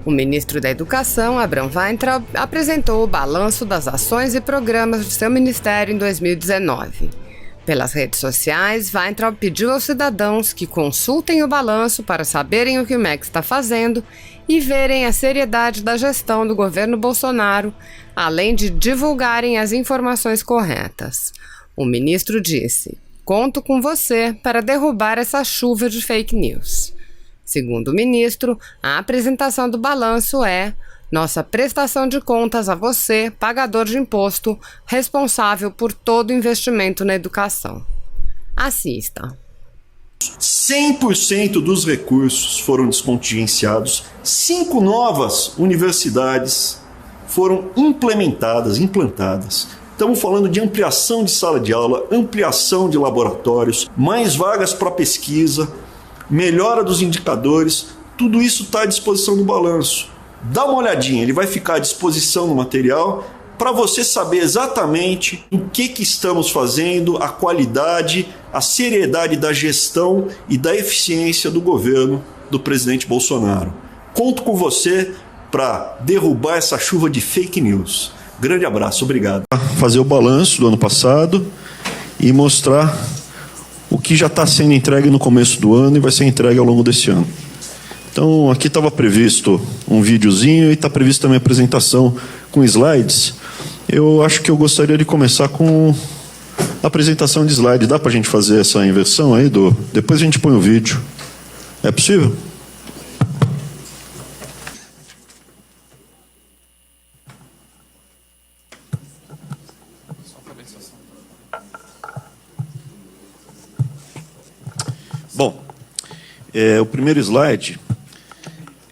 O ministro da Educação, Abraham Weintraub, apresentou o balanço das ações e programas de seu ministério em 2019. Pelas redes sociais, Weintraub pediu aos cidadãos que consultem o balanço para saberem o que o MEC está fazendo e verem a seriedade da gestão do governo Bolsonaro, além de divulgarem as informações corretas. O ministro disse: "Conto com você para derrubar essa chuva de fake news." Segundo o ministro, a apresentação do balanço é nossa prestação de contas a você, pagador de imposto, responsável por todo investimento na educação. Assista. 100% dos recursos foram descontingenciados, 5 novas universidades foram implantadas. Estamos falando de ampliação de sala de aula, ampliação de laboratórios, mais vagas para pesquisa, melhora dos indicadores, tudo isso está à disposição do balanço. Dá uma olhadinha, ele vai ficar à disposição no material para você saber exatamente o que estamos fazendo, a qualidade, a seriedade da gestão e da eficiência do governo do presidente Bolsonaro. Conto com você para derrubar essa chuva de fake news. Grande abraço, obrigado. Fazer o balanço do ano passado e mostrar o que já está sendo entregue no começo do ano e vai ser entregue ao longo desse ano. Então, aqui estava previsto um videozinho e está previsto também a apresentação com slides. Eu acho que eu gostaria de começar com a apresentação de slide. Dá para a gente fazer essa inversão aí? Depois a gente põe o vídeo. É possível? Bom, o primeiro slide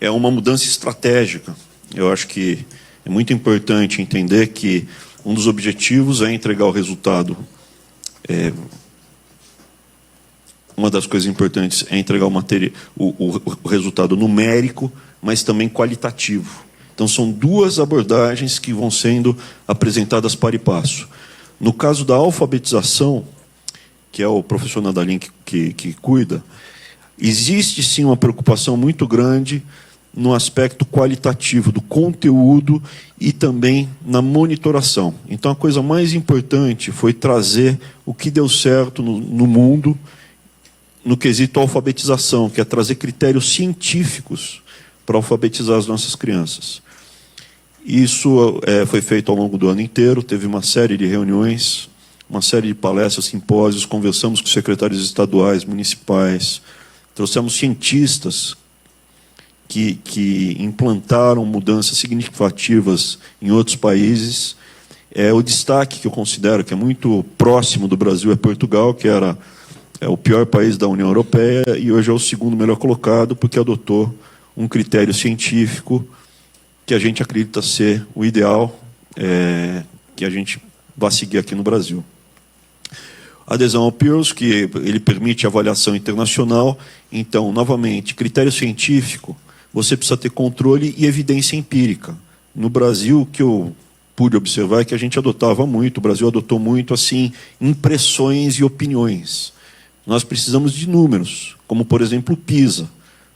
é uma mudança estratégica. Eu acho que é muito importante entender que um dos objetivos é entregar o resultado. Uma das coisas importantes é entregar o resultado numérico, mas também qualitativo. Então, são duas abordagens que vão sendo apresentadas para e passo. No caso da alfabetização, que é o professor Nadalim que cuida, existe sim uma preocupação muito grande no aspecto qualitativo do conteúdo e também na monitoração. Então, a coisa mais importante foi trazer o que deu certo no mundo no quesito alfabetização, que é trazer critérios científicos para alfabetizar as nossas crianças. Isso foi feito ao longo do ano inteiro, teve uma série de reuniões, uma série de palestras, simpósios, conversamos com secretários estaduais, municipais, trouxemos cientistas que implantaram mudanças significativas em outros países. O destaque que eu considero que é muito próximo do Brasil é Portugal, que era o pior país da União Europeia e hoje é o segundo melhor colocado, porque adotou um critério científico que a gente acredita ser o ideal que a gente vai seguir aqui no Brasil. Adesão ao PIRLS, que ele permite avaliação internacional. Então, novamente, critério científico, você precisa ter controle e evidência empírica. No Brasil, o que eu pude observar é que a gente adotava muito, o Brasil adotou muito, assim, impressões e opiniões. Nós precisamos de números, como, por exemplo, o PISA.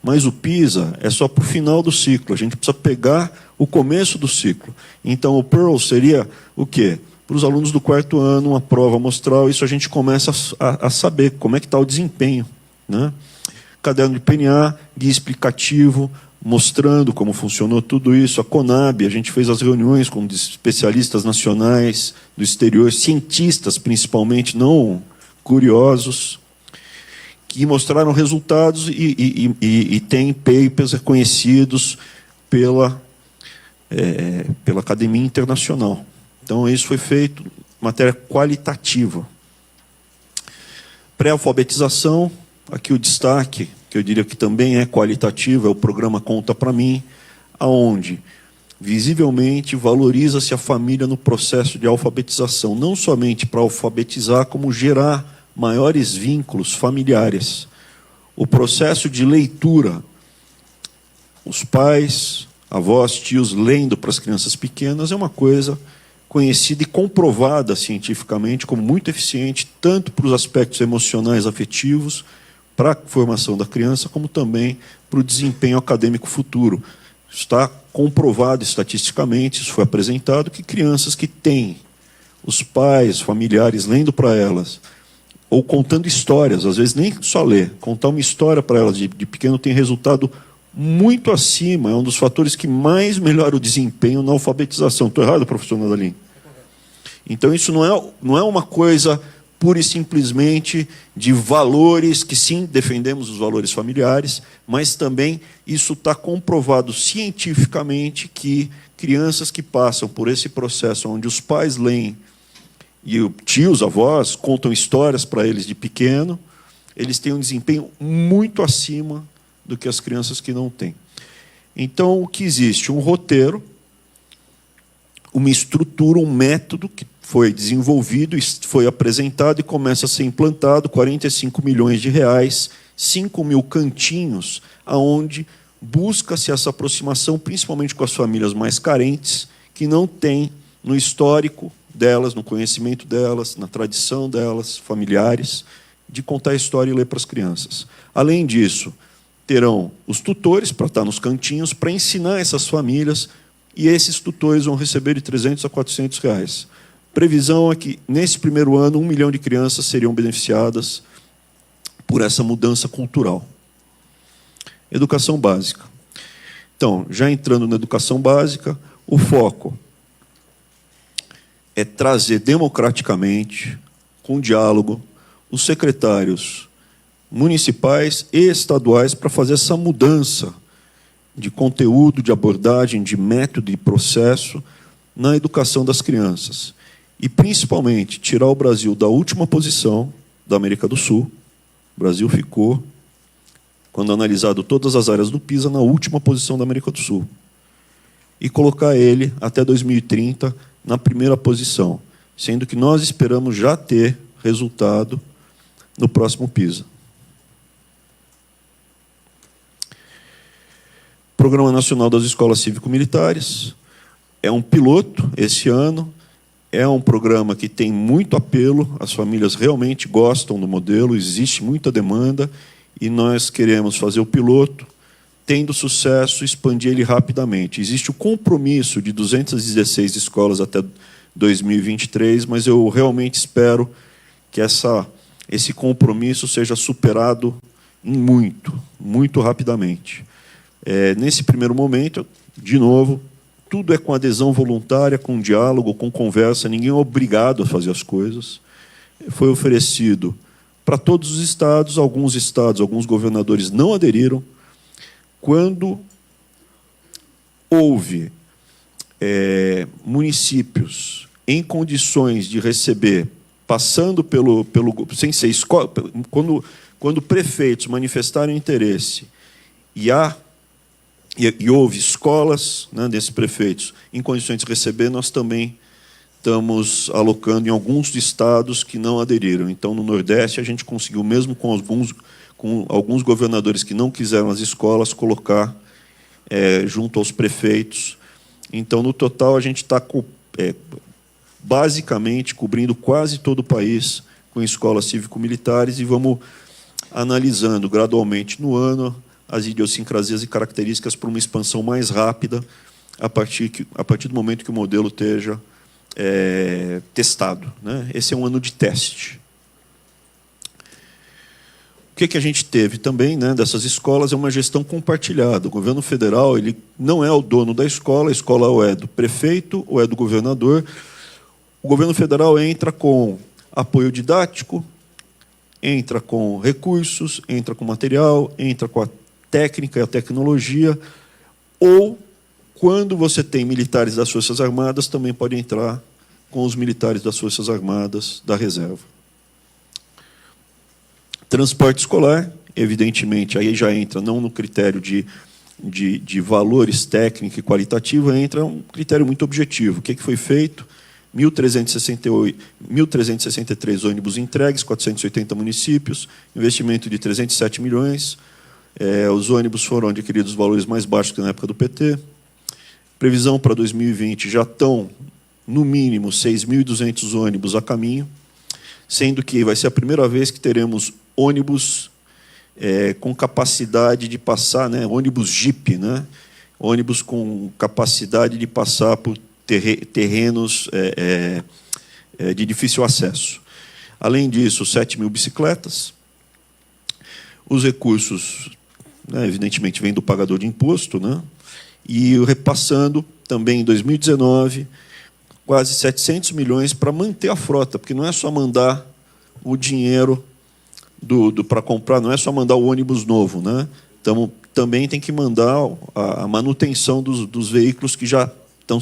Mas o PISA é só para o final do ciclo, a gente precisa pegar o começo do ciclo. Então, o PIRLS seria o quê? Para os alunos do 4º ano, uma prova amostral, isso a gente começa a saber como é que está o desempenho, né? Caderno de PNA, guia explicativo, mostrando como funcionou tudo isso. A CONAB, a gente fez as reuniões com especialistas nacionais do exterior, cientistas principalmente, não curiosos, que mostraram resultados e tem papers reconhecidos pela Academia Internacional. Então, isso foi feito, matéria qualitativa. Pré-alfabetização, aqui o destaque, que eu diria que também é qualitativo, é o programa Conta Pra Mim, aonde, visivelmente, valoriza-se a família no processo de alfabetização, não somente para alfabetizar, como gerar maiores vínculos familiares. O processo de leitura, os pais, avós, tios, lendo para as crianças pequenas, é uma coisa conhecida e comprovada cientificamente como muito eficiente, tanto para os aspectos emocionais, afetivos, para a formação da criança, como também para o desempenho acadêmico futuro. Está comprovado estatisticamente, isso foi apresentado, que crianças que têm os pais, familiares lendo para elas, ou contando histórias, às vezes nem só ler, contar uma história para elas de pequeno tem resultado muito acima, é um dos fatores que mais melhora o desempenho na alfabetização. Estou errado, professor Nadalim? Então, isso não é uma coisa pura e simplesmente de valores, que sim, defendemos os valores familiares, mas também isso está comprovado cientificamente que crianças que passam por esse processo onde os pais leem e os tios, avós, contam histórias para eles de pequeno, eles têm um desempenho muito acima do que as crianças que não têm. Então, o que existe? Um roteiro, uma estrutura, um método que foi desenvolvido, foi apresentado e começa a ser implantado, 45 milhões de reais, 5 mil cantinhos, aonde busca-se essa aproximação, principalmente com as famílias mais carentes, que não têm no histórico delas, no conhecimento delas, na tradição delas, familiares, de contar a história e ler para as crianças. Além disso, terão os tutores para estar nos cantinhos, para ensinar essas famílias, e esses tutores vão receber de 300 a 400 reais. Previsão é que, nesse primeiro ano, 1 milhão de crianças seriam beneficiadas por essa mudança cultural. Educação básica. Então, já entrando na educação básica, o foco é trazer democraticamente, com diálogo, os secretários municipais e estaduais para fazer essa mudança de conteúdo, de abordagem, de método e processo na educação das crianças. E, principalmente, tirar o Brasil da última posição da América do Sul. O Brasil ficou, quando analisado todas as áreas do PISA, na última posição da América do Sul. E colocar ele, até 2030, na primeira posição, sendo que nós esperamos já ter resultado no próximo PISA. Programa Nacional das Escolas Cívico-Militares é um piloto esse ano, é um programa que tem muito apelo, as famílias realmente gostam do modelo, existe muita demanda, e nós queremos fazer o piloto, tendo sucesso, expandir ele rapidamente. Existe o compromisso de 216 escolas até 2023, mas eu realmente espero que esse compromisso seja superado em muito rapidamente. Nesse primeiro momento, de novo, tudo é com adesão voluntária, com diálogo, com conversa, ninguém é obrigado a fazer as coisas. Foi oferecido para todos os estados, alguns governadores não aderiram. Quando houve municípios em condições de receber, passando sem ser escola, quando prefeitos manifestaram interesse e houve escolas, né, desses prefeitos em condições de receber, nós também estamos alocando em alguns estados que não aderiram. Então, no Nordeste, a gente conseguiu, mesmo com alguns governadores que não quiseram as escolas, colocar junto aos prefeitos. Então, no total, a gente está basicamente cobrindo quase todo o país com escolas cívico-militares e vamos analisando gradualmente no ano as idiosincrasias e características para uma expansão mais rápida a partir do momento que o modelo esteja testado, né? Esse é um ano de teste. O que a gente teve também, né, dessas escolas é uma gestão compartilhada. O governo federal ele não é o dono da escola, a escola ou é do prefeito ou é do governador. O governo federal entra com apoio didático, entra com recursos, entra com material, entra com a técnica e a tecnologia, ou, quando você tem militares das Forças Armadas, também pode entrar com os militares das Forças Armadas da reserva. Transporte escolar, evidentemente, aí já entra não no critério de valores técnico e qualitativo, entra um critério muito objetivo. O que foi feito? 1.363 ônibus entregues, 480 municípios, investimento de 307 milhões. Os ônibus foram adquiridos os valores mais baixos que na época do PT. Previsão para 2020 já estão, no mínimo, 6.200 ônibus a caminho, sendo que vai ser a primeira vez que teremos ônibus com capacidade de passar, né, ônibus Jeep, né, ônibus com capacidade de passar por terrenos de difícil acesso. Além disso, 7.000 bicicletas. Os recursos, né, evidentemente, vêm do pagador de imposto, né? E repassando também em 2019 quase 700 milhões para manter a frota, porque não é só mandar o dinheiro para comprar, não é só mandar o ônibus novo, né? Então, também tem que mandar a manutenção dos veículos que já estão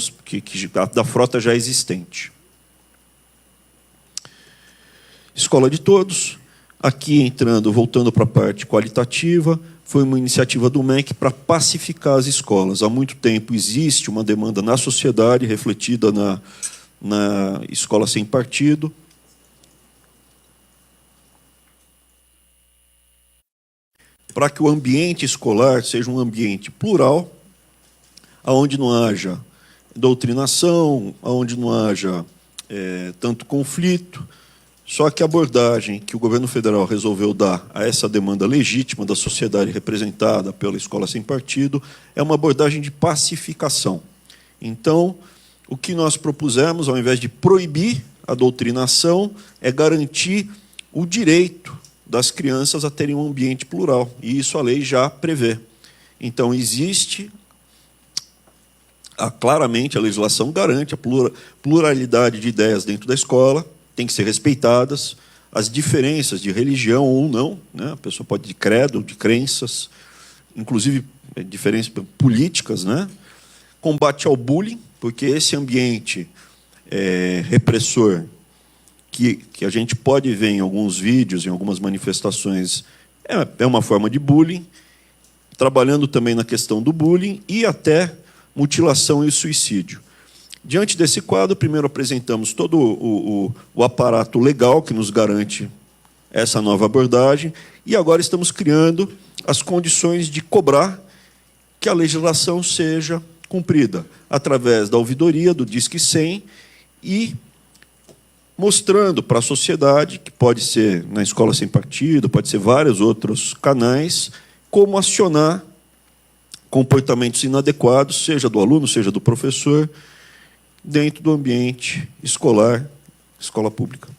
da frota já existente. Escola de Todos. Aqui, voltando para a parte qualitativa, foi uma iniciativa do MEC para pacificar as escolas. Há muito tempo existe uma demanda na sociedade, refletida na escola sem partido. Para que o ambiente escolar seja um ambiente plural, onde não haja doutrinação, onde não haja tanto conflito. Só que a abordagem que o governo federal resolveu dar a essa demanda legítima da sociedade representada pela escola sem partido é uma abordagem de pacificação. Então, o que nós propusemos, ao invés de proibir a doutrinação, é garantir o direito das crianças a terem um ambiente plural. E isso a lei já prevê. Então, existe... claramente, a legislação garante a pluralidade de ideias dentro da escola, tem que ser respeitadas, as diferenças de religião ou não, né? A pessoa pode de credo, de crenças, inclusive diferenças políticas, né? Combate ao bullying, porque esse ambiente repressor que a gente pode ver em alguns vídeos, em algumas manifestações, é uma forma de bullying, trabalhando também na questão do bullying e até mutilação e suicídio. Diante desse quadro, primeiro apresentamos todo o aparato legal que nos garante essa nova abordagem, e agora estamos criando as condições de cobrar que a legislação seja cumprida, através da ouvidoria, do Disque 100, e mostrando para a sociedade, que pode ser na escola sem partido, pode ser vários outros canais, como acionar comportamentos inadequados, seja do aluno, seja do professor, dentro do ambiente escolar, escola pública.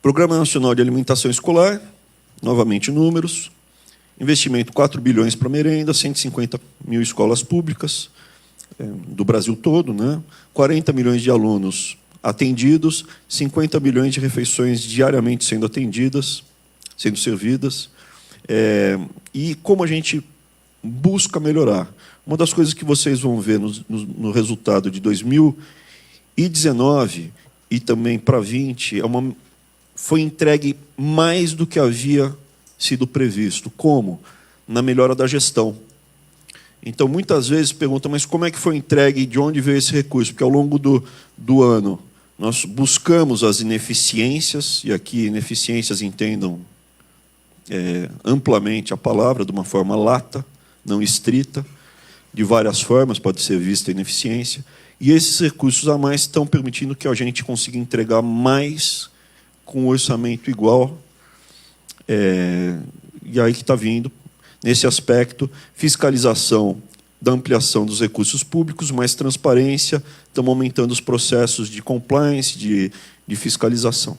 Programa Nacional de Alimentação Escolar, novamente números, investimento 4 bilhões para merenda, 150 mil escolas públicas do Brasil todo, né? 40 milhões de alunos atendidos, 50 milhões de refeições diariamente sendo atendidas, sendo servidas. E como a gente busca melhorar. Uma das coisas que vocês vão ver no resultado de 2019 e também para 20 foi entregue mais do que havia sido previsto. Como? Na melhora da gestão. Então, muitas vezes perguntam, mas como é que foi entregue e de onde veio esse recurso? Porque ao longo do ano nós buscamos as ineficiências, e aqui ineficiências entendam amplamente a palavra, de uma forma lata, não estrita, de várias formas pode ser vista a ineficiência, e esses recursos a mais estão permitindo que a gente consiga entregar mais com um orçamento igual, e aí que está vindo, nesse aspecto, fiscalização da ampliação dos recursos públicos, mais transparência, estamos aumentando os processos de compliance, de fiscalização.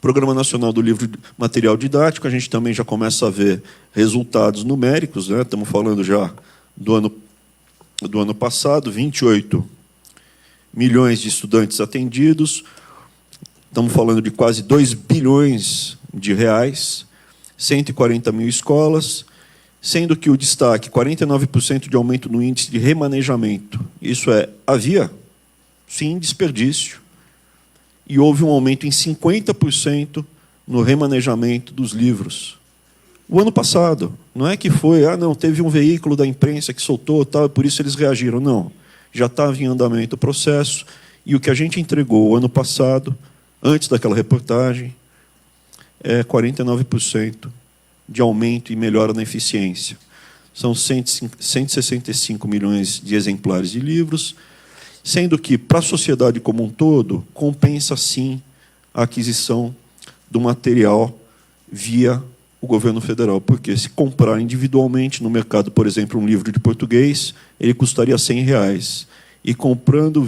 Programa Nacional do Livro Material Didático, a gente também já começa a ver resultados numéricos, né? Estamos falando já do ano passado, 28 milhões de estudantes atendidos, estamos falando de quase 2 bilhões de reais, 140 mil escolas, sendo que o destaque, 49% de aumento no índice de remanejamento. Isso havia, sim, desperdício, e houve um aumento em 50% no remanejamento dos livros. O ano passado, não é que foi, não, teve um veículo da imprensa que soltou, tal, e por isso eles reagiram. Não, já estava em andamento o processo, e o que a gente entregou o ano passado, antes daquela reportagem, é 49% de aumento e melhora na eficiência. São 165 milhões de exemplares de livros, sendo que, para a sociedade como um todo, compensa, sim, a aquisição do material via o governo federal, porque se comprar individualmente no mercado, por exemplo, um livro de português, ele custaria R$100. E comprando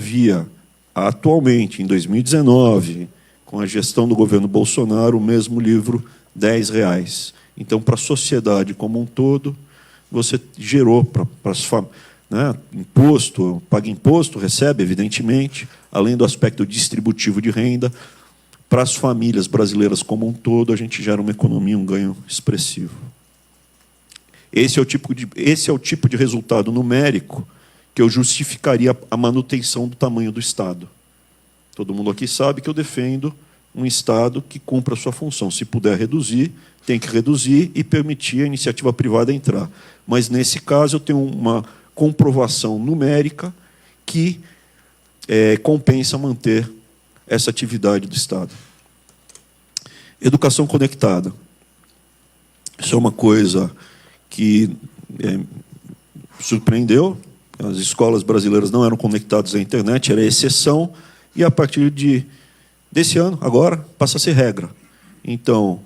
atualmente, em 2019, com a gestão do governo Bolsonaro, o mesmo livro, R$10. Então, para a sociedade como um todo, você gerou para as famílias, né, imposto, paga imposto, recebe, evidentemente, além do aspecto distributivo de renda, para as famílias brasileiras como um todo, a gente gera uma economia, um ganho expressivo. Esse é o tipo de resultado numérico que eu justificaria a manutenção do tamanho do Estado. Todo mundo aqui sabe que eu defendo um Estado que cumpra a sua função. Se puder reduzir, tem que reduzir e permitir a iniciativa privada entrar. Mas, nesse caso, eu tenho uma comprovação numérica que compensa manter essa atividade do Estado. Educação conectada. Isso é uma coisa que surpreendeu. As escolas brasileiras não eram conectadas à internet, era exceção, e a partir desse ano, agora, passa a ser regra. Então,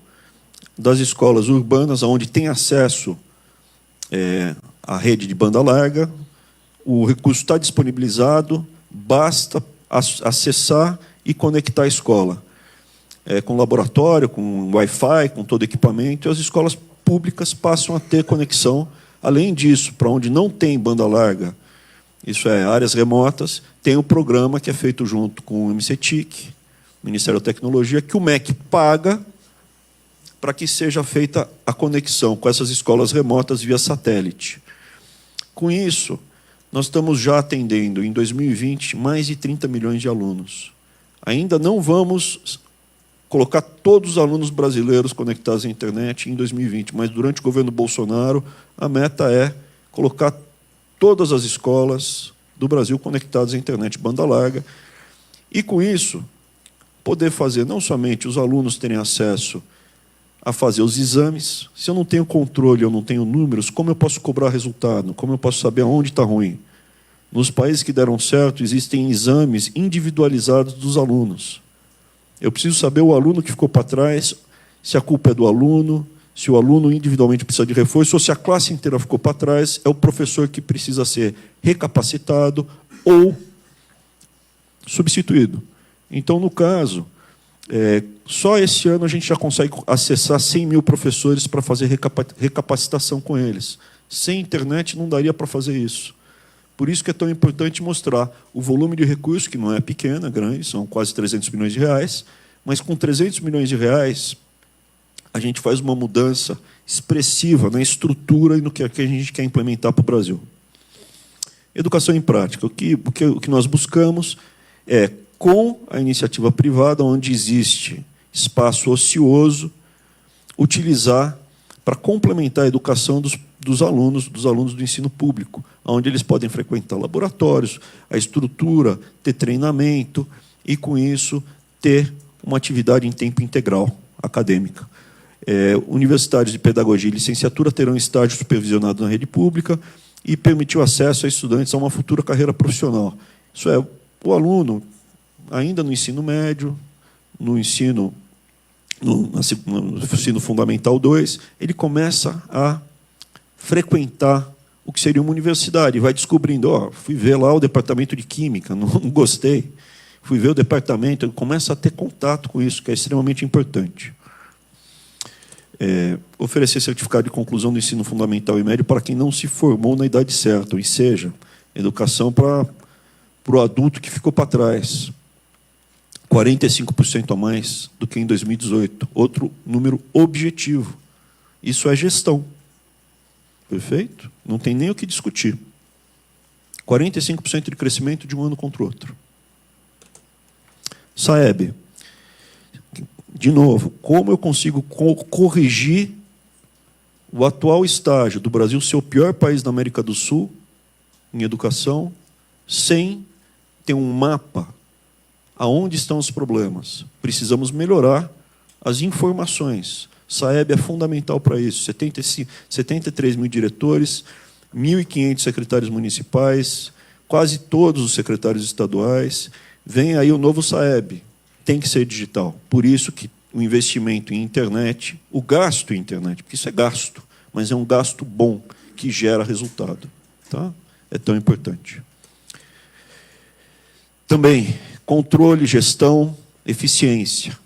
das escolas urbanas, onde tem acesso à rede de banda larga, o recurso está disponibilizado, basta acessar e conectar a escola. Com laboratório, com Wi-Fi, com todo equipamento, e as escolas públicas passam a ter conexão. Além disso, para onde não tem banda larga, isso é, áreas remotas, tem um programa que é feito junto com o MCTIC, Ministério da Tecnologia, que o MEC paga para que seja feita a conexão com essas escolas remotas via satélite. Com isso, nós estamos já atendendo, em 2020, mais de 30 milhões de alunos. Ainda não vamos colocar todos os alunos brasileiros conectados à internet em 2020, mas, durante o governo Bolsonaro, a meta é colocar todas as escolas do Brasil conectadas à internet banda larga, e, com isso, poder fazer não somente os alunos terem acesso a fazer os exames. Se eu não tenho controle, eu não tenho números, como eu posso cobrar resultado? Como eu posso saber aonde está ruim? Nos países que deram certo, existem exames individualizados dos alunos. Eu preciso saber o aluno que ficou para trás, se a culpa é do aluno, se o aluno individualmente precisa de reforço, ou se a classe inteira ficou para trás, é o professor que precisa ser recapacitado ou substituído. Então, no caso, só esse ano a gente já consegue acessar 100 mil professores para fazer recapacitação com eles. Sem internet não daria para fazer isso. Por isso que é tão importante mostrar o volume de recursos, que não é pequeno, é grande, são quase 300 milhões de reais, mas com 300 milhões de reais, a gente faz uma mudança expressiva na estrutura e no que a gente quer implementar para o Brasil. Educação em prática. O que nós buscamos é, com a iniciativa privada, onde existe espaço ocioso, utilizar para complementar a educação dos alunos do ensino público, onde eles podem frequentar laboratórios, a estrutura, ter treinamento e, com isso, ter uma atividade em tempo integral acadêmica. Universitários de pedagogia e licenciatura terão estágio supervisionado na rede pública e permitir o acesso a estudantes a uma futura carreira profissional. Isso é, o aluno, ainda no ensino médio, no ensino fundamental 2, ele começa a frequentar o que seria uma universidade, e vai descobrindo, fui ver lá o departamento de química, não gostei, fui ver o departamento, ele começa a ter contato com isso, que é extremamente importante. Oferecer certificado de conclusão do ensino fundamental e médio para quem não se formou na idade certa, ou seja, educação para o adulto que ficou para trás. 45% a mais do que em 2018. Outro número objetivo. Isso é gestão. Perfeito? Não tem nem o que discutir. 45% de crescimento de um ano contra o outro. Saeb. De novo, como eu consigo corrigir o atual estágio do Brasil ser o pior país da América do Sul em educação, sem ter um mapa aonde estão os problemas? Precisamos melhorar as informações. Saeb é fundamental para isso. 73 mil diretores, 1.500 secretários municipais, quase todos os secretários estaduais. Vem aí o novo Saeb. Tem que ser digital. Por isso que o investimento em internet, o gasto em internet, porque isso é gasto, mas é um gasto bom, que gera resultado. Tá? É tão importante. Também, controle, gestão, eficiência.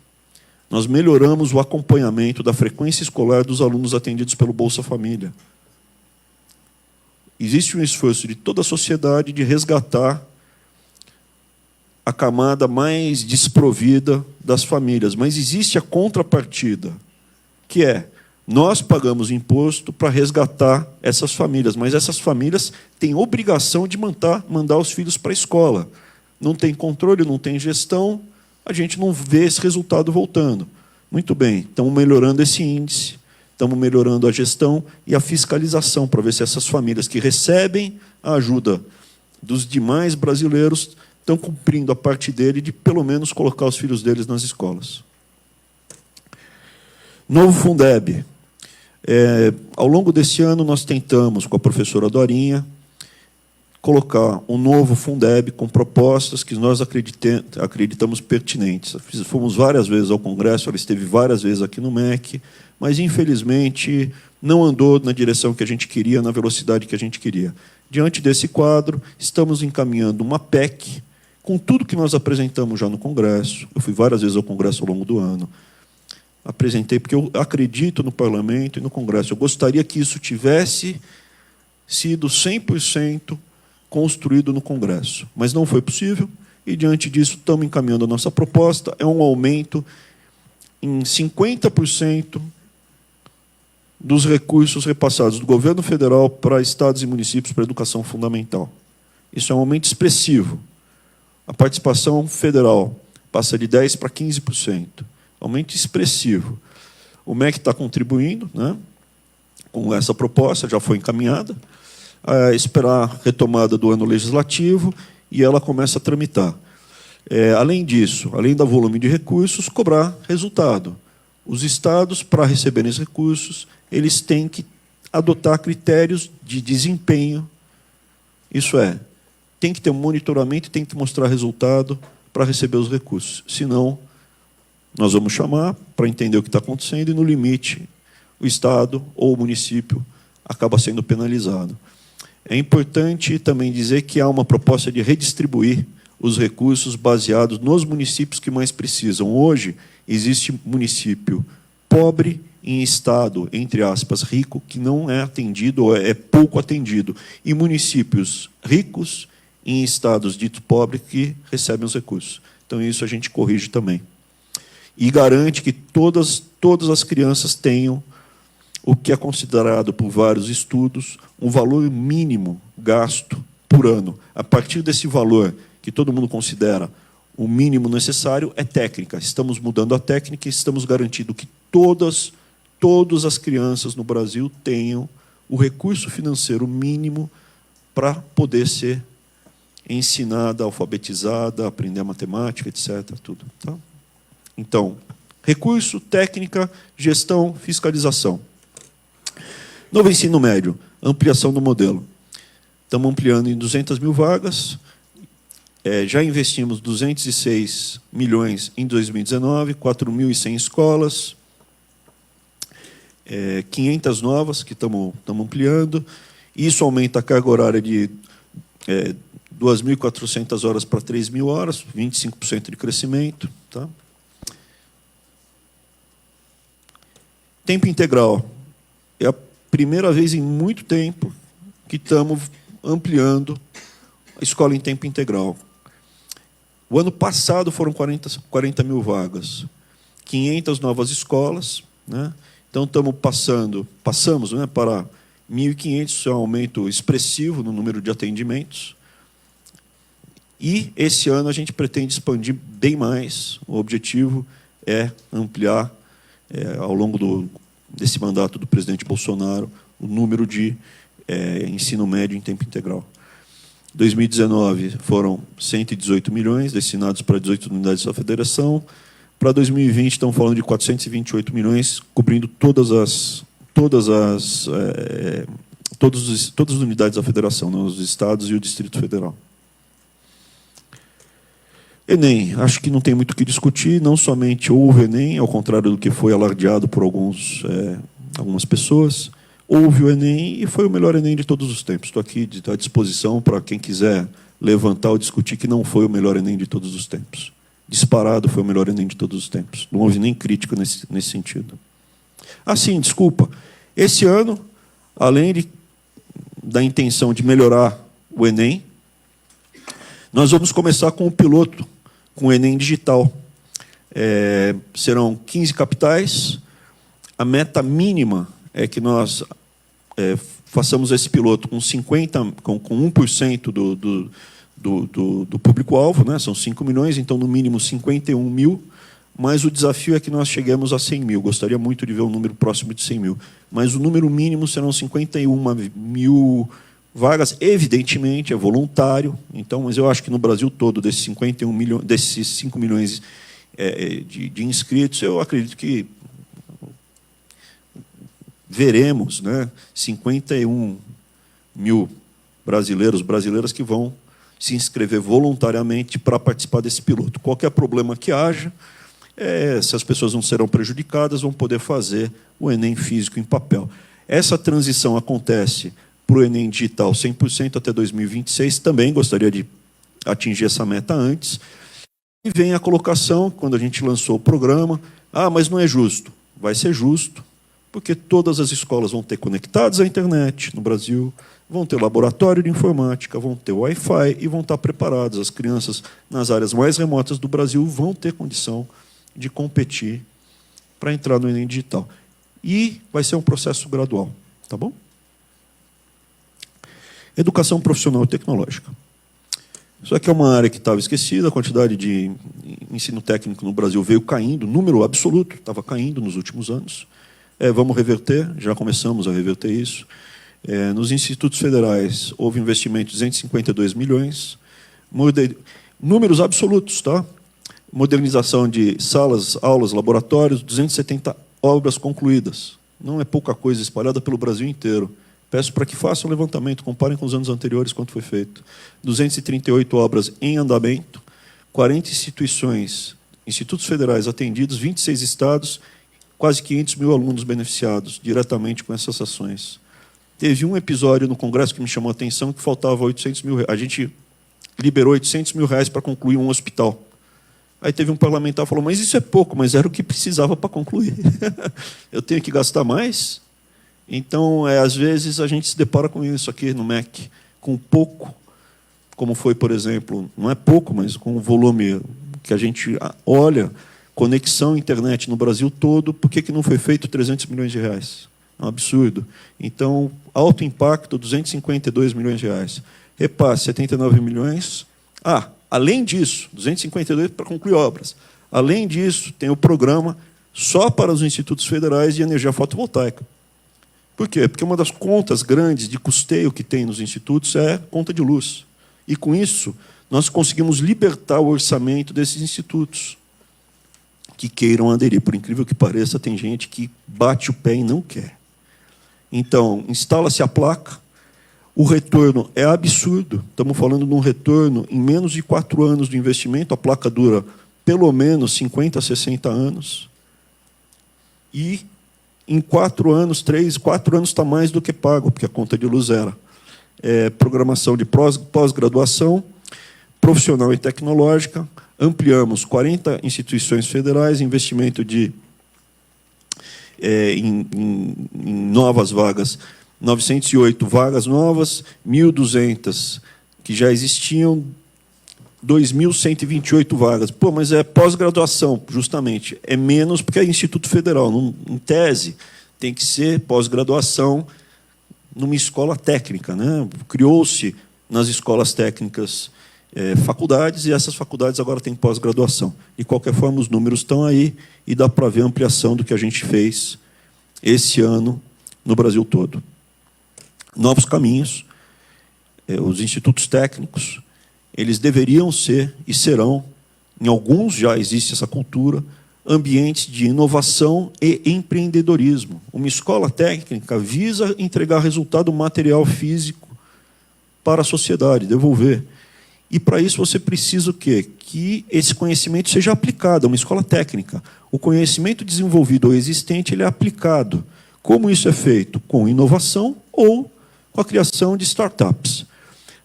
Nós melhoramos o acompanhamento da frequência escolar dos alunos atendidos pelo Bolsa Família. Existe um esforço de toda a sociedade de resgatar a camada mais desprovida das famílias, mas existe a contrapartida, que é, nós pagamos imposto para resgatar essas famílias, mas essas famílias têm obrigação de mandar os filhos para a escola. Não tem controle, não tem gestão, a gente não vê esse resultado voltando. Muito bem, estamos melhorando esse índice, estamos melhorando a gestão e a fiscalização, para ver se essas famílias que recebem a ajuda dos demais brasileiros estão cumprindo a parte dele de, pelo menos, colocar os filhos deles nas escolas. Novo Fundeb. Ao longo desse ano, nós tentamos, com a professora Dorinha, colocar um novo Fundeb com propostas que nós acreditamos pertinentes. Fomos várias vezes ao Congresso, ela esteve várias vezes aqui no MEC, mas, infelizmente, não andou na direção que a gente queria, na velocidade que a gente queria. Diante desse quadro, estamos encaminhando uma PEC, com tudo que nós apresentamos já no Congresso. Eu fui várias vezes ao Congresso ao longo do ano. Apresentei, porque eu acredito no Parlamento e no Congresso. Eu gostaria que isso tivesse sido 100% construído no Congresso, mas não foi possível, e, diante disso, estamos encaminhando a nossa proposta. É um aumento em 50% dos recursos repassados do governo federal para estados e municípios para a educação fundamental. Isso é um aumento expressivo. A participação federal passa de 10% para 15%. Aumento expressivo. O MEC está contribuindo, né, com essa proposta, já foi encaminhada, a esperar a retomada do ano legislativo e ela começa a tramitar. Além disso, além do volume de recursos, cobrar resultado. Os estados, para receberem esses recursos, eles têm que adotar critérios de desempenho. Isso é, tem que ter um monitoramento e tem que mostrar resultado para receber os recursos. Senão, nós vamos chamar para entender o que está acontecendo e, no limite, o estado ou o município acaba sendo penalizado. É importante também dizer que há uma proposta de redistribuir os recursos baseados nos municípios que mais precisam. Hoje, existe município pobre em estado, entre aspas, rico, que não é atendido ou é pouco atendido, e municípios ricos em estados ditos pobres que recebem os recursos. Então, isso a gente corrige também. E garante que todas as crianças tenham o que é considerado por vários estudos um valor mínimo gasto por ano. A partir desse valor, que todo mundo considera o mínimo necessário, é técnica. Estamos mudando a técnica e estamos garantindo que todas as crianças no Brasil tenham o recurso financeiro mínimo para poder ser ensinada, alfabetizada, aprender matemática, etc. Tudo, tá? Então, recurso, técnica, gestão, fiscalização. Novo ensino médio, ampliação do modelo. Estamos ampliando em 200 mil vagas, já investimos 206 milhões em 2019, 4.100 escolas, 500 novas que estamos ampliando. Isso aumenta a carga horária de 2.400 horas para 3.000 horas, 25% de crescimento. Tá? Tempo integral. É a primeira vez em muito tempo que estamos ampliando a escola em tempo integral. O ano passado foram 40 mil vagas, 500 novas escolas, né? Então passamos, né, para 1.500, isso é um aumento expressivo no número de atendimentos. E esse ano a gente pretende expandir bem mais. O objetivo é ampliar, ao longo desse mandato do presidente Bolsonaro, o número de ensino médio em tempo integral. 2019 foram 118 milhões destinados para 18 unidades da federação. Para 2020 estamos falando de 428 milhões, cobrindo todas as unidades da federação, né, os estados e o Distrito Federal. Enem, acho que não tem muito o que discutir, não somente houve Enem, ao contrário do que foi alardeado por algumas pessoas, houve o Enem e foi o melhor Enem de todos os tempos. Estou aqui à disposição para quem quiser levantar ou discutir que não foi o melhor Enem de todos os tempos. Disparado foi o melhor Enem de todos os tempos. Não houve nem crítica nesse sentido. Ah, sim, desculpa. Esse ano, além da intenção de melhorar o Enem, nós vamos começar com o piloto, com o Enem digital. Serão 15 capitais. A meta mínima é que nós façamos esse piloto com 1% do público-alvo, né? São 5 milhões, então, no mínimo, 51 mil, mas o desafio é que nós cheguemos a 100 mil. Gostaria muito de ver um número próximo de 100 mil, mas o número mínimo serão 51 mil vagas, evidentemente, é voluntário, então, mas eu acho que no Brasil todo, desses 51 milhões, desses 5 milhões de inscritos, eu acredito que veremos, né, 51 mil brasileiras que vão se inscrever voluntariamente para participar desse piloto. Qualquer problema que haja, se as pessoas não serão prejudicadas, vão poder fazer o Enem físico em papel. Essa transição acontece para o Enem digital 100% até 2026, também gostaria de atingir essa meta antes. E vem a colocação, quando a gente lançou o programa, mas não é justo. Vai ser justo, porque todas as escolas vão ter conectadas à internet no Brasil, vão ter laboratório de informática, vão ter Wi-Fi e vão estar preparadas. As crianças nas áreas mais remotas do Brasil vão ter condição de competir para entrar no Enem digital. E vai ser um processo gradual, tá bom? Educação profissional e tecnológica. Isso aqui é uma área que estava esquecida, a quantidade de ensino técnico no Brasil veio caindo, número absoluto, estava caindo nos últimos anos. Vamos reverter, já começamos a reverter isso. Nos institutos federais, houve investimento de 252 milhões. Números absolutos, tá? Modernização de salas, aulas, laboratórios, 270 obras concluídas. Não é pouca coisa, espalhada pelo Brasil inteiro. Peço para que façam o levantamento, comparem com os anos anteriores quanto foi feito. 238 obras em andamento, 40 institutos federais atendidos, 26 estados, quase 500 mil alunos beneficiados diretamente com essas ações. Teve um episódio no Congresso que me chamou a atenção, que faltava 800 mil reais. A gente liberou 800 mil reais para concluir um hospital. Aí teve um parlamentar que falou, mas isso é pouco, mas era o que precisava para concluir. Eu tenho que gastar mais? Então, às vezes, a gente se depara com isso aqui no MEC, com pouco, como foi, por exemplo, não é pouco, mas com o volume que a gente olha, conexão internet no Brasil todo, por que não foi feito 300 milhões de reais? É um absurdo. Então, alto impacto, 252 milhões de reais. Repasse, 79 milhões. Além disso, 252 para concluir obras. Além disso, tem o programa só para os institutos federais de energia fotovoltaica. Por quê? Porque uma das contas grandes de custeio que tem nos institutos é conta de luz. E, com isso, nós conseguimos libertar o orçamento desses institutos que queiram aderir. Por incrível que pareça, tem gente que bate o pé e não quer. Então, instala-se a placa, o retorno é absurdo. Estamos falando de um retorno em menos de 4 anos do investimento, a placa dura pelo menos 50, 60 anos. E em 4 anos, 4 anos está mais do que pago, porque a conta de luz era. Programação de pós-graduação, profissional e tecnológica, ampliamos 40 instituições federais, investimento em novas vagas, 908 vagas novas, 1.200 que já existiam, 2.128 vagas. Mas é pós-graduação, justamente. É menos porque é Instituto Federal. Em tese, tem que ser pós-graduação numa escola técnica, né? Criou-se nas escolas técnicas faculdades, e essas faculdades agora têm pós-graduação. De qualquer forma, os números estão aí, e dá para ver a ampliação do que a gente fez esse ano no Brasil todo. Novos caminhos. Os institutos técnicos, eles deveriam ser e serão, em alguns já existe essa cultura, ambientes de inovação e empreendedorismo. Uma escola técnica visa entregar resultado material físico para a sociedade, devolver. E, para isso, você precisa o quê? Que esse conhecimento seja aplicado, é uma escola técnica. O conhecimento desenvolvido ou existente ele é aplicado. Como isso é feito? Com inovação ou com a criação de startups.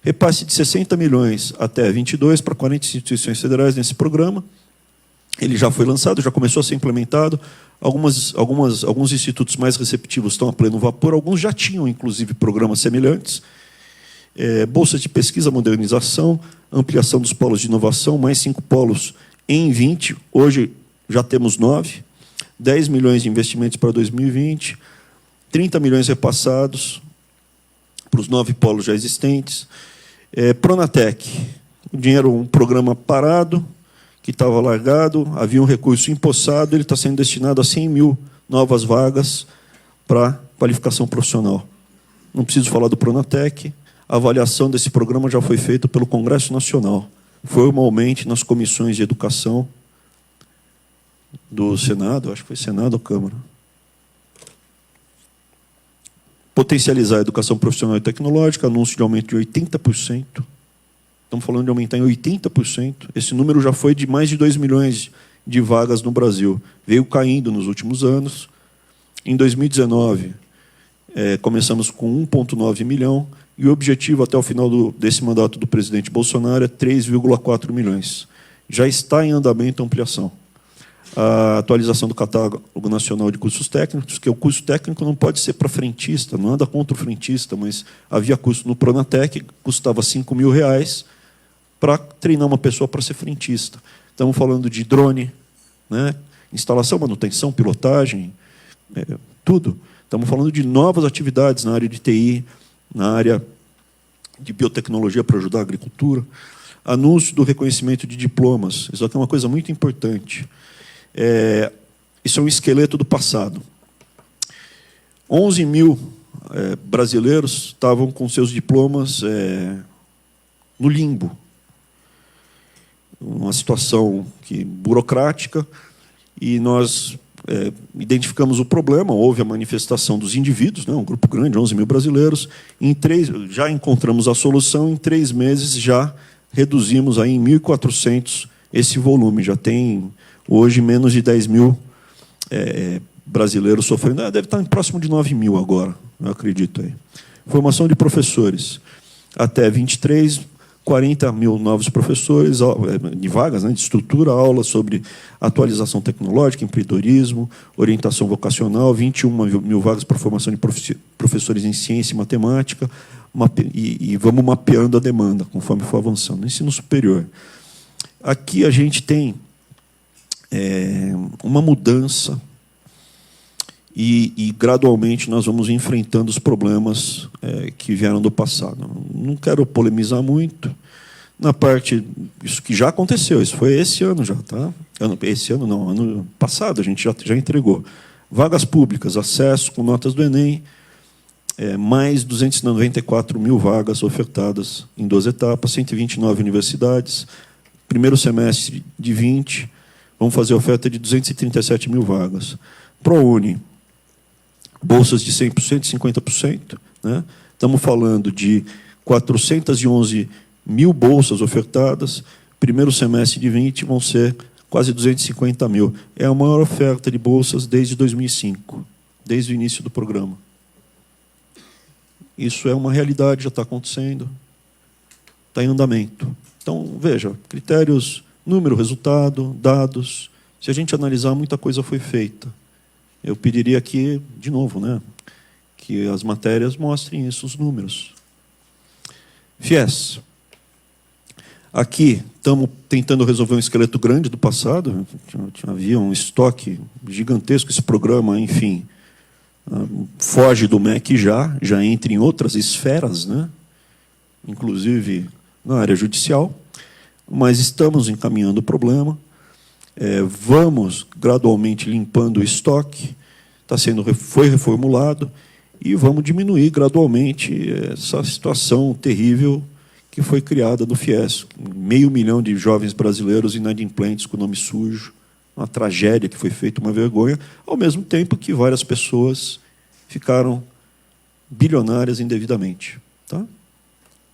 Repasse de 60 milhões até 22 para 40 instituições federais nesse programa. Ele já foi lançado, já começou a ser implementado. Alguns institutos mais receptivos estão a pleno vapor, alguns já tinham, inclusive, programas semelhantes. Bolsa de pesquisa, modernização, ampliação dos polos de inovação, mais 5 polos em 20, hoje já temos 9, 10 milhões de investimentos para 2020, 30 milhões repassados para os 9 polos já existentes. Pronatec, o dinheiro, um programa parado, que estava largado, havia um recurso empossado, ele está sendo destinado a 100 mil novas vagas para qualificação profissional. Não preciso falar do Pronatec. A avaliação desse programa já foi feita pelo Congresso Nacional, formalmente nas comissões de educação do Senado, acho que foi Senado ou Câmara. Potencializar a educação profissional e tecnológica, anúncio de aumento de 80%. Estamos falando de aumentar em 80%. Esse número já foi de mais de 2 milhões de vagas no Brasil. Veio caindo nos últimos anos. Em 2019, começamos com 1,9 milhão, e o objetivo até o final desse mandato do presidente Bolsonaro é 3,4 milhões. Já está em andamento a ampliação. A atualização do catálogo nacional de cursos técnicos, que o curso técnico não pode ser para frentista, não anda contra o frentista, mas havia custo no Pronatec, custava R$5 mil para treinar uma pessoa para ser frentista. Estamos falando de drone, né? Instalação, manutenção, pilotagem, tudo. Estamos falando de novas atividades na área de TI, na área de biotecnologia para ajudar a agricultura. Anúncio do reconhecimento de diplomas. Isso aqui é uma coisa muito importante. Isso é um esqueleto do passado. 11 mil brasileiros estavam com seus diplomas no limbo. Uma situação burocrática, e nós identificamos o problema, houve a manifestação dos indivíduos, né, um grupo grande, 11 mil brasileiros, já encontramos a solução, em 3 meses já reduzimos aí em 1.400 esse volume, já tem hoje menos de 10 mil brasileiros sofrendo, deve estar próximo de 9 mil agora, eu acredito. Formação de professores, até 23, 40 mil novos professores, de vagas, né, de estrutura, aulas sobre atualização tecnológica, empreendedorismo, orientação vocacional, 21 mil vagas para formação de professores em ciência e matemática, e vamos mapeando a demanda, conforme for avançando. No ensino superior, aqui a gente tem uma mudança, e gradualmente nós vamos enfrentando os problemas que vieram do passado. Não quero polemizar muito. Na parte, isso que já aconteceu, isso foi esse ano já, tá? Esse ano não, ano passado a gente já entregou. Vagas públicas, acesso com notas do Enem, mais 294 mil vagas ofertadas em 12 etapas, 129 universidades. Primeiro semestre de 20, vamos fazer oferta de 237 mil vagas. ProUni, bolsas de 100%, 50%. Né? Estamos falando de 411 mil bolsas ofertadas. Primeiro semestre de 20 vão ser quase 250 mil. É a maior oferta de bolsas desde 2005, desde o início do programa. Isso é uma realidade, já está acontecendo, está em andamento. Então, veja, critérios, número, resultado, dados. Se a gente analisar, muita coisa foi feita. Eu pediria aqui, de novo, né, que as matérias mostrem isso, os números. FIES. Aqui estamos tentando resolver um esqueleto grande do passado. Havia um estoque gigantesco, esse programa, enfim, foge do MEC já entra em outras esferas, né, inclusive na área judicial, mas estamos encaminhando o problema. Vamos gradualmente limpando o estoque, foi reformulado, e vamos diminuir gradualmente essa situação terrível que foi criada no FIES. 500 mil de jovens brasileiros inadimplentes com nome sujo, uma tragédia que foi feita, uma vergonha, ao mesmo tempo que várias pessoas ficaram bilionárias indevidamente. Tá?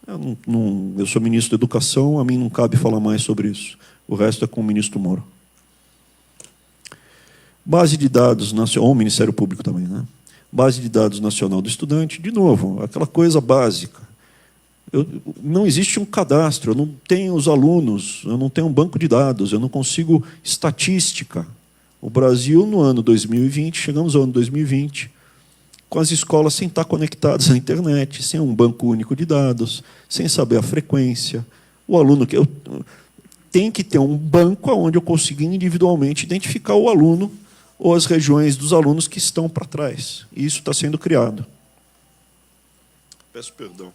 Eu sou ministro da Educação, a mim não cabe falar mais sobre isso. O resto é com o ministro Moro. Base de dados nacional, ou o Ministério Público também, né? Base de dados nacional do estudante, de novo, aquela coisa básica. Não existe um cadastro, eu não tenho os alunos, eu não tenho um banco de dados, eu não consigo estatística. O Brasil, no ano 2020, chegamos ao ano 2020, com as escolas sem estar conectadas à internet, sem um banco único de dados, sem saber a frequência. O aluno tem que ter um banco onde eu consiga individualmente identificar o aluno ou as regiões dos alunos que estão para trás. E isso está sendo criado. Peço perdão.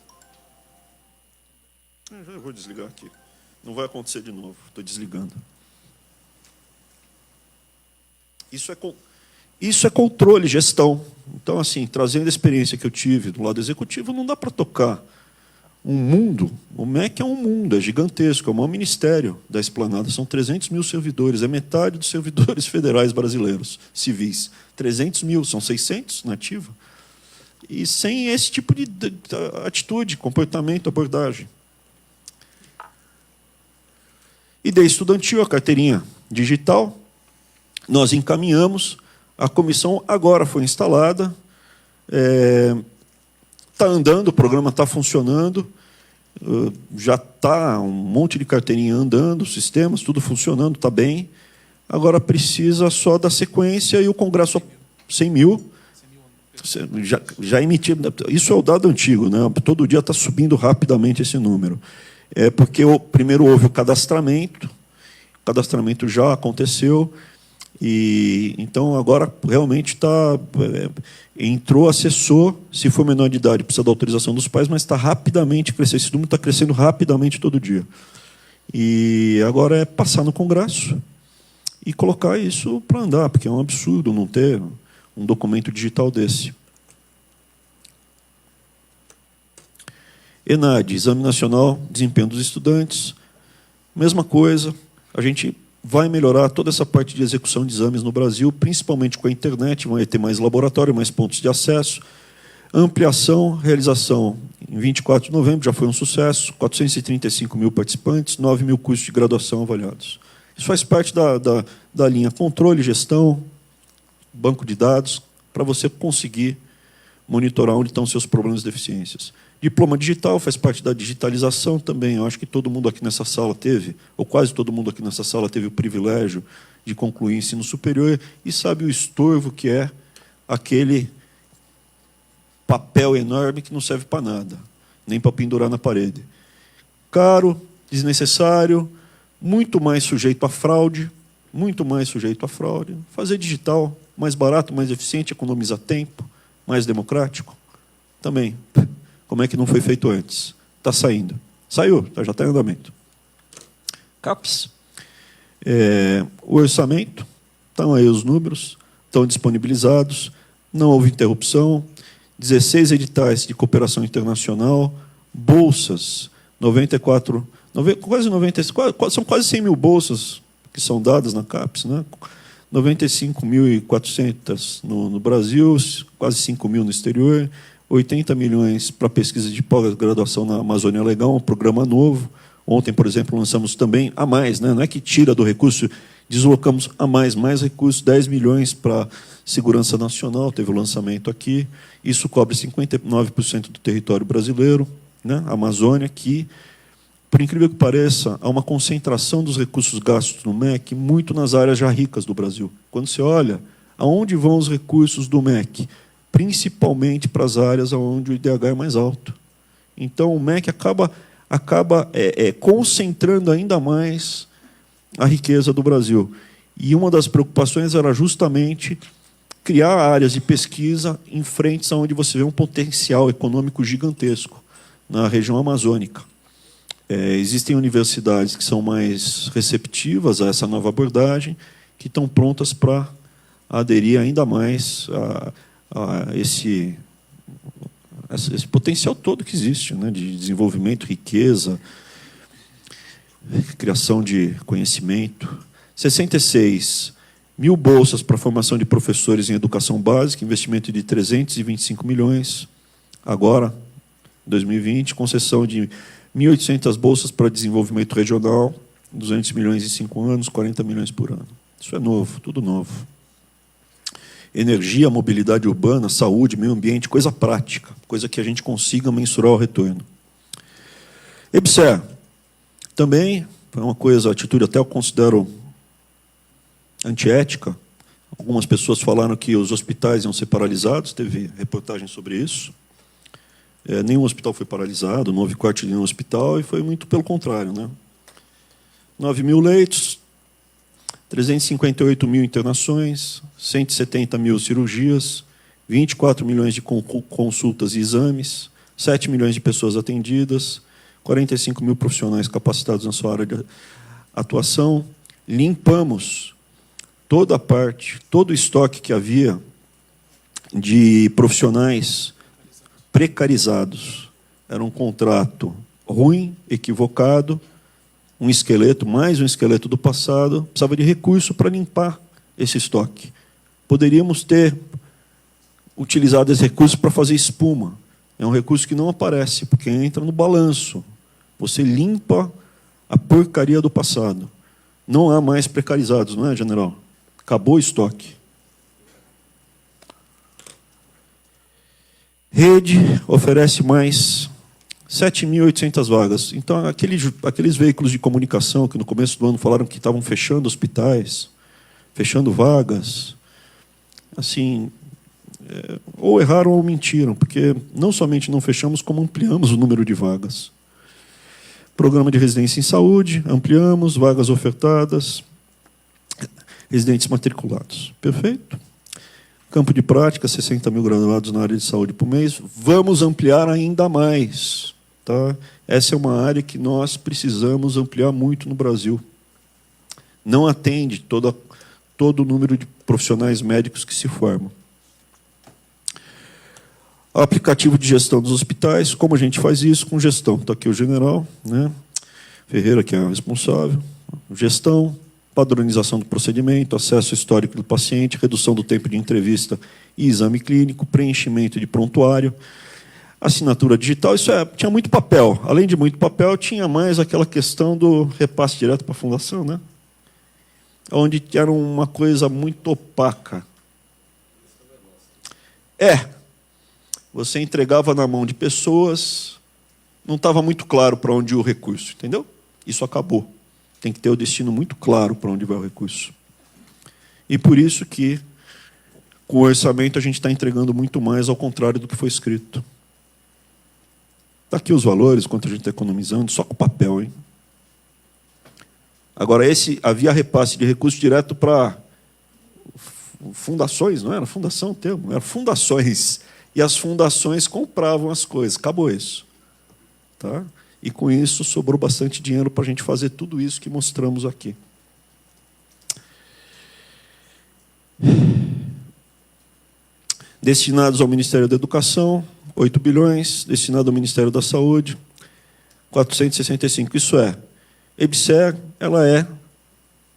Eu vou desligar aqui. Não vai acontecer de novo. Estou desligando. Isso é controle, gestão. Então, assim, trazendo a experiência que eu tive do lado executivo, não dá para tocar um mundo. O MEC é um mundo, é gigantesco, é o maior ministério da Esplanada. São 300 mil servidores, é metade dos servidores federais brasileiros, civis. 300 mil, são 600 na ativa. E sem esse tipo de atitude, comportamento, abordagem. Ideia estudantil, a carteirinha digital, nós encaminhamos, a comissão agora foi instalada, está andando, o programa está funcionando, já está um monte de carteirinha andando, sistemas, tudo funcionando, está bem. Agora precisa só da sequência e o Congresso... 100 mil. Já emitiu... Isso é o dado antigo, né? Todo dia está subindo rapidamente esse número. É porque primeiro houve o cadastramento já aconteceu, e então agora realmente entrou assessor, se for menor de idade, precisa da autorização dos pais, mas está rapidamente crescendo, esse número está crescendo rapidamente todo dia. E agora é passar no Congresso e colocar isso para andar, porque é um absurdo não ter um documento digital desse. ENAD, Exame Nacional de Desempenho dos Estudantes, mesma coisa, a gente vai melhorar toda essa parte de execução de exames no Brasil, principalmente com a internet, vai ter mais laboratório, mais pontos de acesso, ampliação, realização em 24 de novembro, já foi um sucesso, 435 mil participantes, 9 mil cursos de graduação avaliados. Isso faz parte da linha controle, gestão, banco de dados, para você conseguir monitorar onde estão seus problemas e deficiências. Diploma digital faz parte da digitalização também. Eu acho que todo mundo aqui nessa sala teve, ou quase todo mundo aqui nessa sala teve o privilégio de concluir ensino superior e sabe o estorvo que é aquele papel enorme que não serve para nada, nem para pendurar na parede. Caro, desnecessário, muito mais sujeito a fraude, Fazer digital, mais barato, mais eficiente, economiza tempo, mais democrático, também. Como é que não foi feito antes? Está saindo. Saiu, já está em andamento. CAPES. O orçamento, estão aí os números, estão disponibilizados, não houve interrupção, 16 editais de cooperação internacional, bolsas, 94, são quase 100 mil bolsas que são dadas na CAPES, né? 95.400 no Brasil, quase 5 mil no exterior, 80 milhões para pesquisa de pós-graduação na Amazônia Legal, um programa novo. Ontem, por exemplo, lançamos também a mais, né? Não é que tira do recurso, deslocamos a mais recursos, 10 milhões para segurança nacional, teve o lançamento aqui. Isso cobre 59% do território brasileiro, né? A Amazônia, que, por incrível que pareça, há uma concentração dos recursos gastos no MEC muito nas áreas já ricas do Brasil. Quando você olha aonde vão os recursos do MEC, principalmente para as áreas onde o IDH é mais alto. Então, o MEC acaba concentrando ainda mais a riqueza do Brasil. E uma das preocupações era justamente criar áreas de pesquisa em frentes onde você vê um potencial econômico gigantesco, na região amazônica. Existem universidades que são mais receptivas a essa nova abordagem, que estão prontas para aderir ainda mais a esse potencial todo que existe, né, de desenvolvimento, riqueza, criação de conhecimento. 66 mil bolsas para formação de professores em educação básica, investimento de 325 milhões. Agora, 2020, concessão de 1.800 bolsas para desenvolvimento regional, 200 milhões em 5 anos, 40 milhões por ano. Isso é novo, tudo novo. Energia, mobilidade urbana, saúde, meio ambiente, coisa prática, coisa que a gente consiga mensurar o retorno. EBSER, também, foi uma coisa, atitude até eu considero antiética. Algumas pessoas falaram que os hospitais iam ser paralisados, teve reportagem sobre isso. Nenhum hospital foi paralisado, não houve corte de nenhum hospital, e foi muito pelo contrário, né? 9 mil leitos, 358 mil internações, 170 mil cirurgias, 24 milhões de consultas e exames, 7 milhões de pessoas atendidas, 45 mil profissionais capacitados na sua área de atuação. Limpamos toda a parte, todo o estoque que havia de profissionais precarizados. Era um contrato ruim, equivocado, um esqueleto, mais um esqueleto do passado, precisava de recurso para limpar esse estoque. Poderíamos ter utilizado esse recurso para fazer espuma. É um recurso que não aparece, porque entra no balanço. Você limpa a porcaria do passado. Não há mais precarizados, não é, general? Acabou o estoque. Rede oferece mais 7.800 vagas. Então, aqueles veículos de comunicação que no começo do ano falaram que estavam fechando hospitais, fechando vagas, assim, ou erraram ou mentiram, porque não somente não fechamos, como ampliamos o número de vagas. Programa de residência em saúde, ampliamos, vagas ofertadas, residentes matriculados. Perfeito. Campo de prática, 60 mil graduados na área de saúde por mês. Vamos ampliar ainda mais. Tá? Essa é uma área que nós precisamos ampliar muito no Brasil. Não atende todo o número de profissionais médicos que se formam. Aplicativo de gestão dos hospitais, como a gente faz isso com gestão? Está aqui o general, né? Ferreira, que é o responsável. Gestão, padronização do procedimento, acesso histórico do paciente, redução do tempo de entrevista e exame clínico, preenchimento de prontuário, assinatura digital. Isso tinha muito papel. Além de muito papel, tinha mais aquela questão do repasse direto para a fundação, né? Onde era uma coisa muito opaca. Você entregava na mão de pessoas, não estava muito claro para onde ia o recurso, entendeu? Isso acabou. Tem que ter o destino muito claro para onde vai o recurso. E por isso que, com o orçamento, a gente está entregando muito mais, ao contrário do que foi escrito. Está aqui os valores, quanto a gente está economizando, só com papel, hein? Agora, havia repasse de recurso direto para fundações, não era fundação o termo, era fundações. E as fundações compravam as coisas. Acabou isso. Tá? E, com isso, sobrou bastante dinheiro para a gente fazer tudo isso que mostramos aqui. Destinados ao Ministério da Educação, 8 bilhões. Destinado ao Ministério da Saúde, 465. Isso é, EBSER, ela é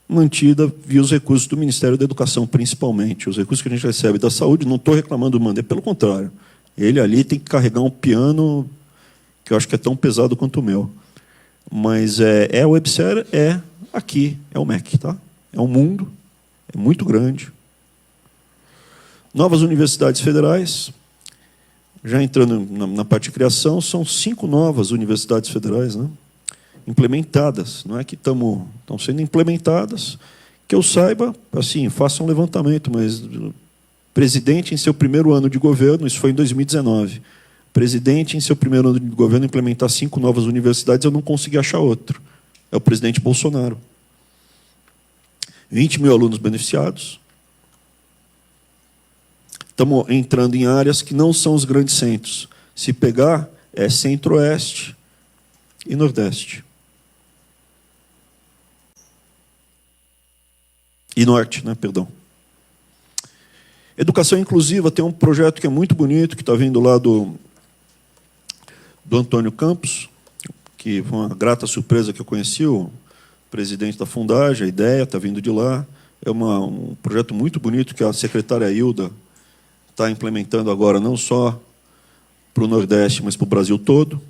mantida via os recursos do Ministério da Educação, principalmente. Os recursos que a gente recebe da saúde, não estou reclamando do Mandetta, pelo contrário. Ele ali tem que carregar um piano que eu acho que é tão pesado quanto o meu. Mas o EBSER aqui, é o MEC, tá? É um mundo, é muito grande. Novas universidades federais, já entrando na parte de criação, são 5 novas universidades federais, né? Implementadas, não é que estão sendo implementadas, que eu saiba, assim, faça um levantamento, mas o presidente, em seu primeiro ano de governo, isso foi em 2019, presidente, em seu primeiro ano de governo, implementar 5 novas universidades, eu não consegui achar outro. É o presidente Bolsonaro. 20 mil alunos beneficiados. Estamos entrando em áreas que não são os grandes centros. Se pegar, é Centro-Oeste e Nordeste. E Norte, né? Perdão. Educação inclusiva tem um projeto que é muito bonito, que está vindo lá do Antônio Campos, que foi uma grata surpresa que eu conheci, o presidente da Fundagem, a ideia está vindo de lá. É um projeto muito bonito que a secretária Hilda está implementando agora, não só para o Nordeste, mas para o Brasil todo,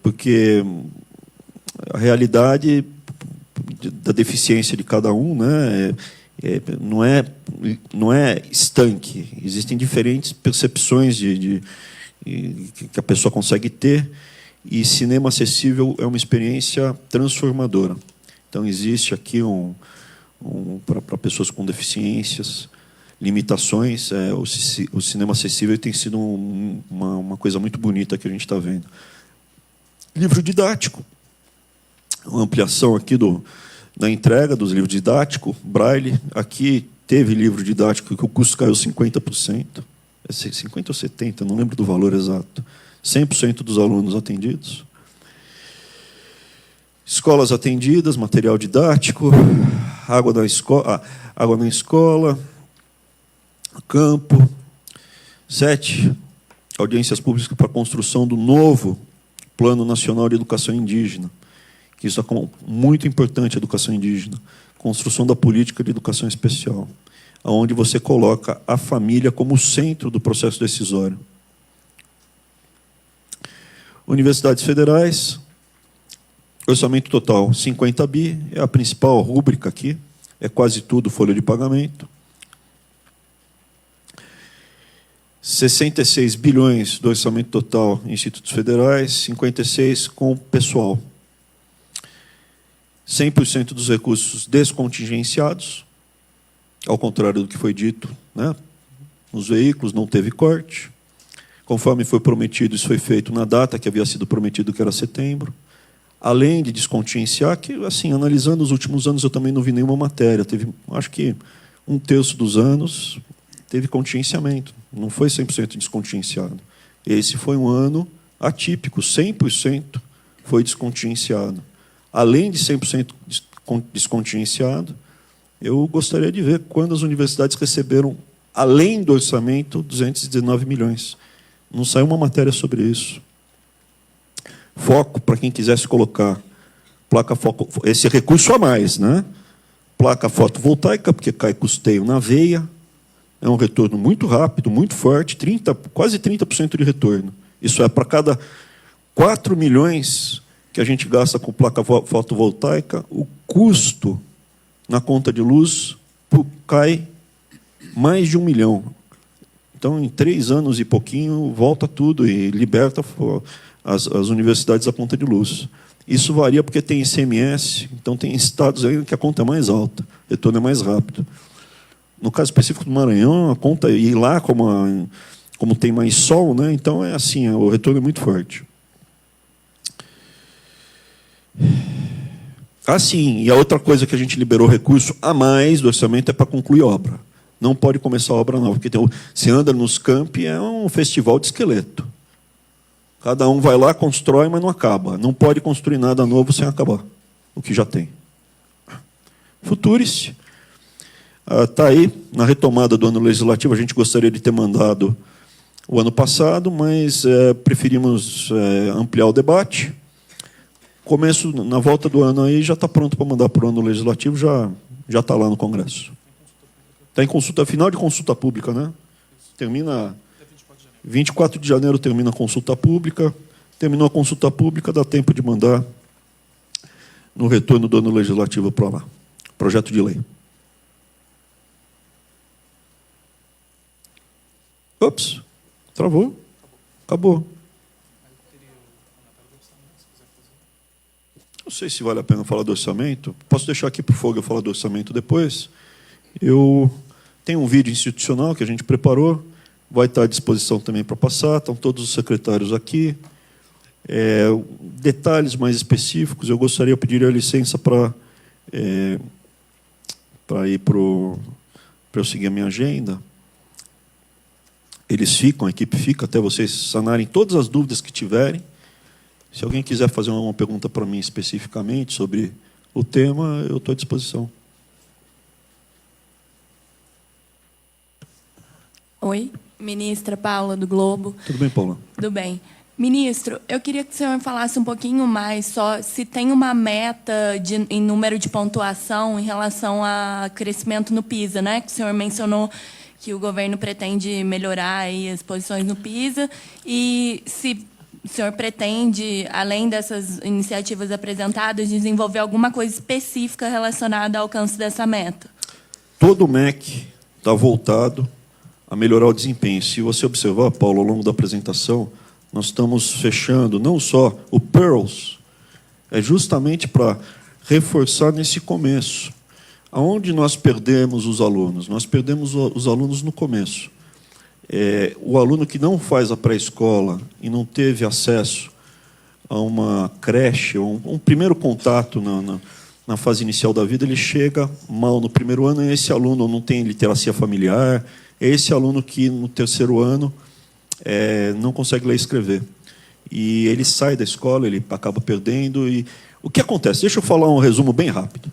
porque a realidade da deficiência de cada um, né, não é estanque. Existem diferentes percepções que a pessoa consegue ter, e cinema acessível é uma experiência transformadora. Então, existe aqui para pessoas com deficiências, limitações, o cinema acessível tem sido uma coisa muito bonita que a gente está vendo. Livro didático, uma ampliação aqui da entrega dos livros didáticos, Braille. Aqui teve livro didático que o custo caiu 50%, 50% ou 70%, não lembro do valor exato. 100% dos alunos atendidos. Escolas atendidas, material didático, água na escola, campo. 7, audiências públicas para a construção do novo Plano Nacional de Educação Indígena, que isso é muito importante, a educação indígena. Construção da política de educação especial, onde você coloca a família como centro do processo decisório. Universidades federais, orçamento total 50 bi, é a principal rúbrica aqui, é quase tudo folha de pagamento. 66 bilhões do orçamento total em institutos federais, 56 com pessoal. 100% dos recursos descontingenciados, ao contrário do que foi dito, né? Nos veículos não teve corte. Conforme foi prometido, isso foi feito na data que havia sido prometido, que era setembro. Além de descontingenciar, que, assim, analisando os últimos anos, eu também não vi nenhuma matéria. Teve, acho que 1/3 dos anos teve contingenciamento. Não foi 100% descontingenciado. Esse foi um ano atípico, 100% foi descontingenciado. Além de 100% descontingenciado, eu gostaria de ver quando as universidades receberam, além do orçamento, 219 milhões. Não saiu uma matéria sobre isso. Foco, para quem quisesse colocar placa foco, esse recurso a mais, né? Placa fotovoltaica, porque cai custeio na veia, é um retorno muito rápido, muito forte, quase 30% de retorno. Isso é, para cada 4 milhões que a gente gasta com placa fotovoltaica, o custo na conta de luz cai mais de 1 milhão. Então, em 3 anos e pouquinho, volta tudo e liberta as universidades da conta de luz. Isso varia porque tem ICMS, então tem estados aí que a conta é mais alta, o retorno é mais rápido. No caso específico do Maranhão, a conta, e lá, como tem mais sol, né, então é assim, o retorno é muito forte. Sim, e a outra coisa que a gente liberou recurso a mais do orçamento é para concluir obra. Não pode começar a obra nova, porque você anda nos campi, é um festival de esqueleto. Cada um vai lá, constrói, mas não acaba. Não pode construir nada novo sem acabar o que já tem. Futurice. Está aí, na retomada do ano legislativo, a gente gostaria de ter mandado o ano passado, mas preferimos ampliar o debate. Começo, na volta do ano, aí já está pronto para mandar para o ano legislativo, já está lá no Congresso. Está em consulta, final de consulta pública, né? Termina 24 de janeiro, termina a consulta pública. Terminou a consulta pública, dá tempo de mandar no retorno do ano legislativo para lá. Projeto de lei. Ops, travou. Acabou. Não sei se vale a pena falar do orçamento. Posso deixar aqui para o Fogo eu falar do orçamento depois. Eu tenho um vídeo institucional que a gente preparou, vai estar à disposição também para passar, estão todos os secretários aqui. Detalhes mais específicos, eu gostaria de pedir a licença para ir para eu seguir a minha agenda. Eles ficam, a equipe fica, até vocês sanarem todas as dúvidas que tiverem. Se alguém quiser fazer uma pergunta para mim especificamente sobre o tema, eu estou à disposição. Oi, ministra Paula, do Globo. Tudo bem, Paula? Tudo bem. Ministro, eu queria que o senhor falasse um pouquinho mais só se tem uma meta em número de pontuação em relação a crescimento no PISA, né? Que o senhor mencionou que o governo pretende melhorar aí as posições no PISA e se o senhor pretende, além dessas iniciativas apresentadas, desenvolver alguma coisa específica relacionada ao alcance dessa meta. Todo o MEC está voltado a melhorar o desempenho. Se você observar, Paulo, ao longo da apresentação, nós estamos fechando não só o Pearls, é justamente para reforçar nesse começo. Aonde nós perdemos os alunos? Nós perdemos os alunos no começo. O aluno que não faz a pré-escola e não teve acesso a uma creche, um primeiro contato na fase inicial da vida, ele chega mal no primeiro ano, e esse aluno não tem literacia familiar, é esse aluno que, no terceiro ano, não consegue ler e escrever. E ele sai da escola, ele acaba perdendo. E o que acontece? Deixa eu falar um resumo bem rápido.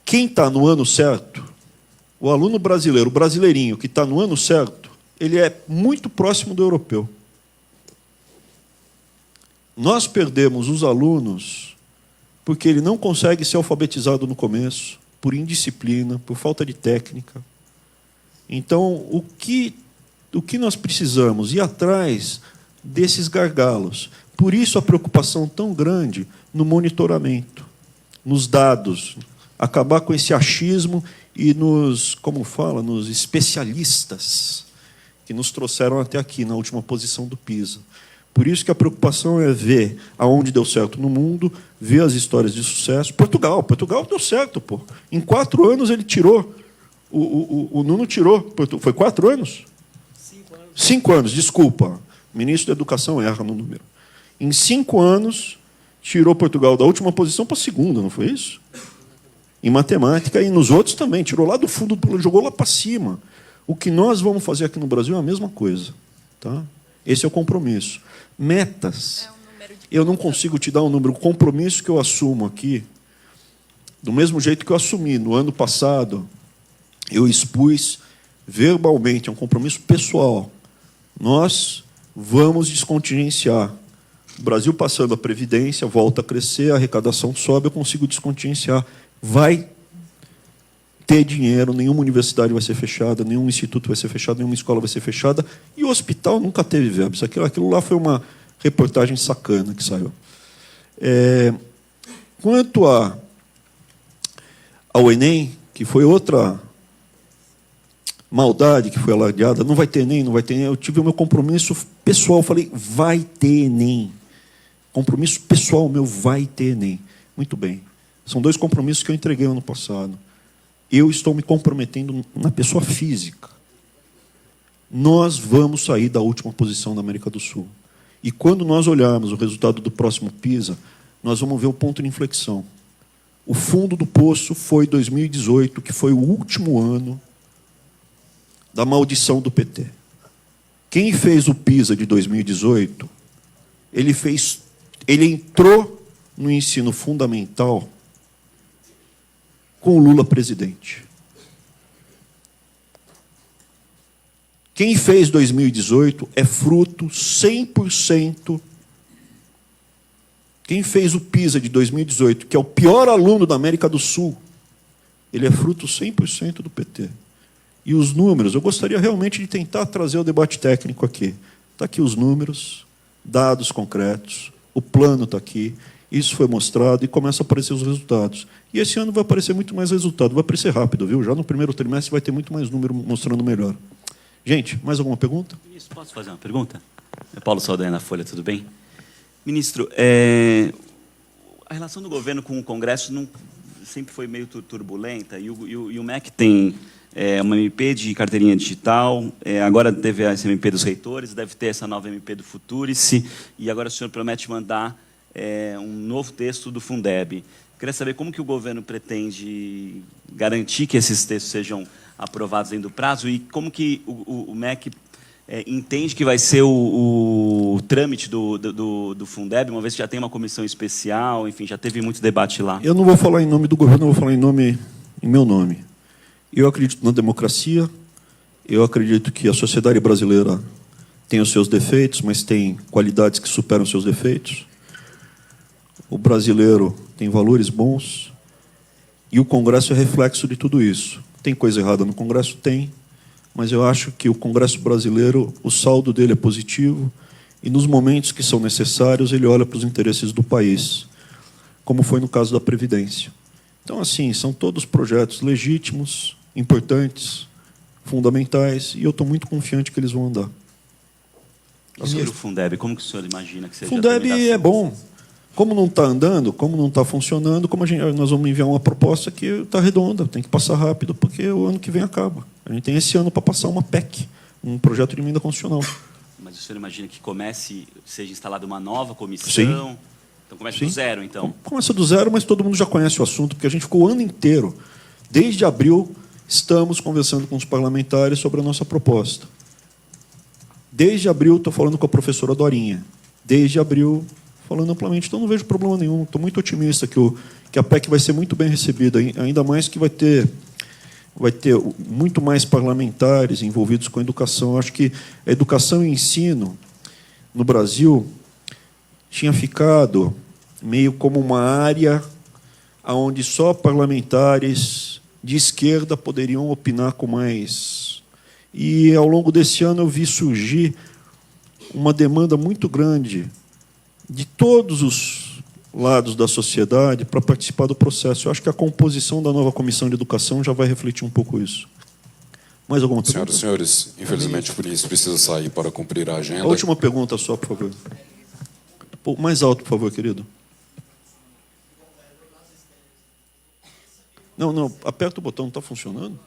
Quem está no ano certo, o aluno brasileiro, o brasileirinho que está no ano certo, ele é muito próximo do europeu. Nós perdemos os alunos porque ele não consegue ser alfabetizado no começo, por indisciplina, por falta de técnica. Então, o que nós precisamos? Ir atrás desses gargalos. Por isso a preocupação tão grande no monitoramento, nos dados, acabar com esse achismo e nos especialistas que nos trouxeram até aqui, na última posição do PISA. Por isso que a preocupação é ver aonde deu certo no mundo, ver as histórias de sucesso. Portugal deu certo, pô. Em 4 anos ele tirou. O Nuno tirou. Foi 4 anos? 5 anos. 5 anos, desculpa. O ministro da Educação erra no número. Em 5 anos, tirou Portugal da última posição para a segunda, não foi isso? Em matemática, e nos outros também. Tirou lá do fundo, jogou lá para cima. O que nós vamos fazer aqui no Brasil é a mesma coisa. Tá? Esse é o compromisso. Metas. Eu não consigo te dar um número. O compromisso que eu assumo aqui, do mesmo jeito que eu assumi no ano passado, eu expus verbalmente, é um compromisso pessoal. Nós vamos descontingenciar. O Brasil passando a Previdência, volta a crescer, a arrecadação sobe, eu consigo descontingenciar. Vai ter dinheiro, nenhuma universidade vai ser fechada, nenhum instituto vai ser fechado, nenhuma escola vai ser fechada, e o hospital nunca teve verbos. Aquilo lá foi uma reportagem sacana que saiu. Quanto ao Enem, que foi outra maldade que foi alardeada, não vai ter Enem, não vai ter Enem. Eu tive o meu compromisso pessoal, falei, vai ter Enem. Compromisso pessoal meu, vai ter Enem. Muito bem. São 2 compromissos que eu entreguei ano passado. Eu estou me comprometendo na pessoa física. Nós vamos sair da última posição da América do Sul. E quando nós olharmos o resultado do próximo PISA, nós vamos ver o ponto de inflexão. O fundo do poço foi 2018, que foi o último ano da maldição do PT. Quem fez o PISA de 2018, ele entrou no ensino fundamental com o Lula presidente. Quem fez 2018 é fruto 100%. Quem fez o PISA de 2018, que é o pior aluno da América do Sul, ele é fruto 100% do PT. E os números, eu gostaria realmente de tentar trazer o debate técnico aqui. Está aqui os números, dados concretos, o plano está aqui, isso foi mostrado e começa a aparecer os resultados. E esse ano vai aparecer muito mais resultado, vai aparecer rápido, viu? Já no primeiro trimestre vai ter muito mais número mostrando melhor. Gente, mais alguma pergunta? Ministro, posso fazer uma pergunta? É Paulo Saldanha, na Folha, tudo bem? Ministro, a relação do governo com o Congresso sempre foi meio turbulenta, e o MEC tem uma MP de carteirinha digital, agora teve essa MP dos reitores, deve ter essa nova MP do Futurice, e agora o senhor promete mandar um novo texto do Fundeb. Queria saber como que o governo pretende garantir que esses textos sejam aprovados dentro do prazo e como que o MEC entende que vai ser o trâmite do Fundeb, uma vez que já tem uma comissão especial, enfim, já teve muito debate lá. Eu não vou falar em nome do governo, eu vou falar em meu nome. Eu acredito na democracia, eu acredito que a sociedade brasileira tem os seus defeitos, mas tem qualidades que superam seus defeitos. O brasileiro tem valores bons e o Congresso é reflexo de tudo isso. Tem coisa errada no Congresso? Tem. mas eu acho que o Congresso brasileiro, o saldo dele é positivo, e nos momentos que são necessários, ele olha para os interesses do país, como foi no caso da Previdência. Então, assim, são todos projetos legítimos, importantes, fundamentais, e eu estou muito confiante que eles vão andar. E sobre o Fundeb, como que o senhor imagina que seja? Fundeb é bom. Como não está andando, como não está funcionando, nós vamos enviar uma proposta que está redonda, tem que passar rápido, porque o ano que vem acaba. A gente tem esse ano para passar uma PEC, um projeto de emenda constitucional. Mas o senhor imagina que seja instalada uma nova comissão? Sim. Então comece do zero, então? Começa do zero, mas todo mundo já conhece o assunto, porque a gente ficou o ano inteiro, desde abril, estamos conversando com os parlamentares sobre a nossa proposta. Desde abril, estou falando com a professora Dorinha. Desde abril, falando amplamente. Então, não vejo problema nenhum. Estou muito otimista que a PEC vai ser muito bem recebida, ainda mais que vai ter muito mais parlamentares envolvidos com a educação. Eu acho que a educação e o ensino, no Brasil, tinha ficado meio como uma área onde só parlamentares de esquerda poderiam opinar com mais. E, ao longo desse ano, eu vi surgir uma demanda muito grande de todos os lados da sociedade para participar do processo. Eu acho que a composição da nova Comissão de Educação já vai refletir um pouco isso. Mais alguma pergunta? Senhoras e senhores, infelizmente o ministro precisa sair para cumprir a agenda. A última pergunta só, por favor. Mais alto, por favor, querido. Não, aperta o botão, não está funcionando?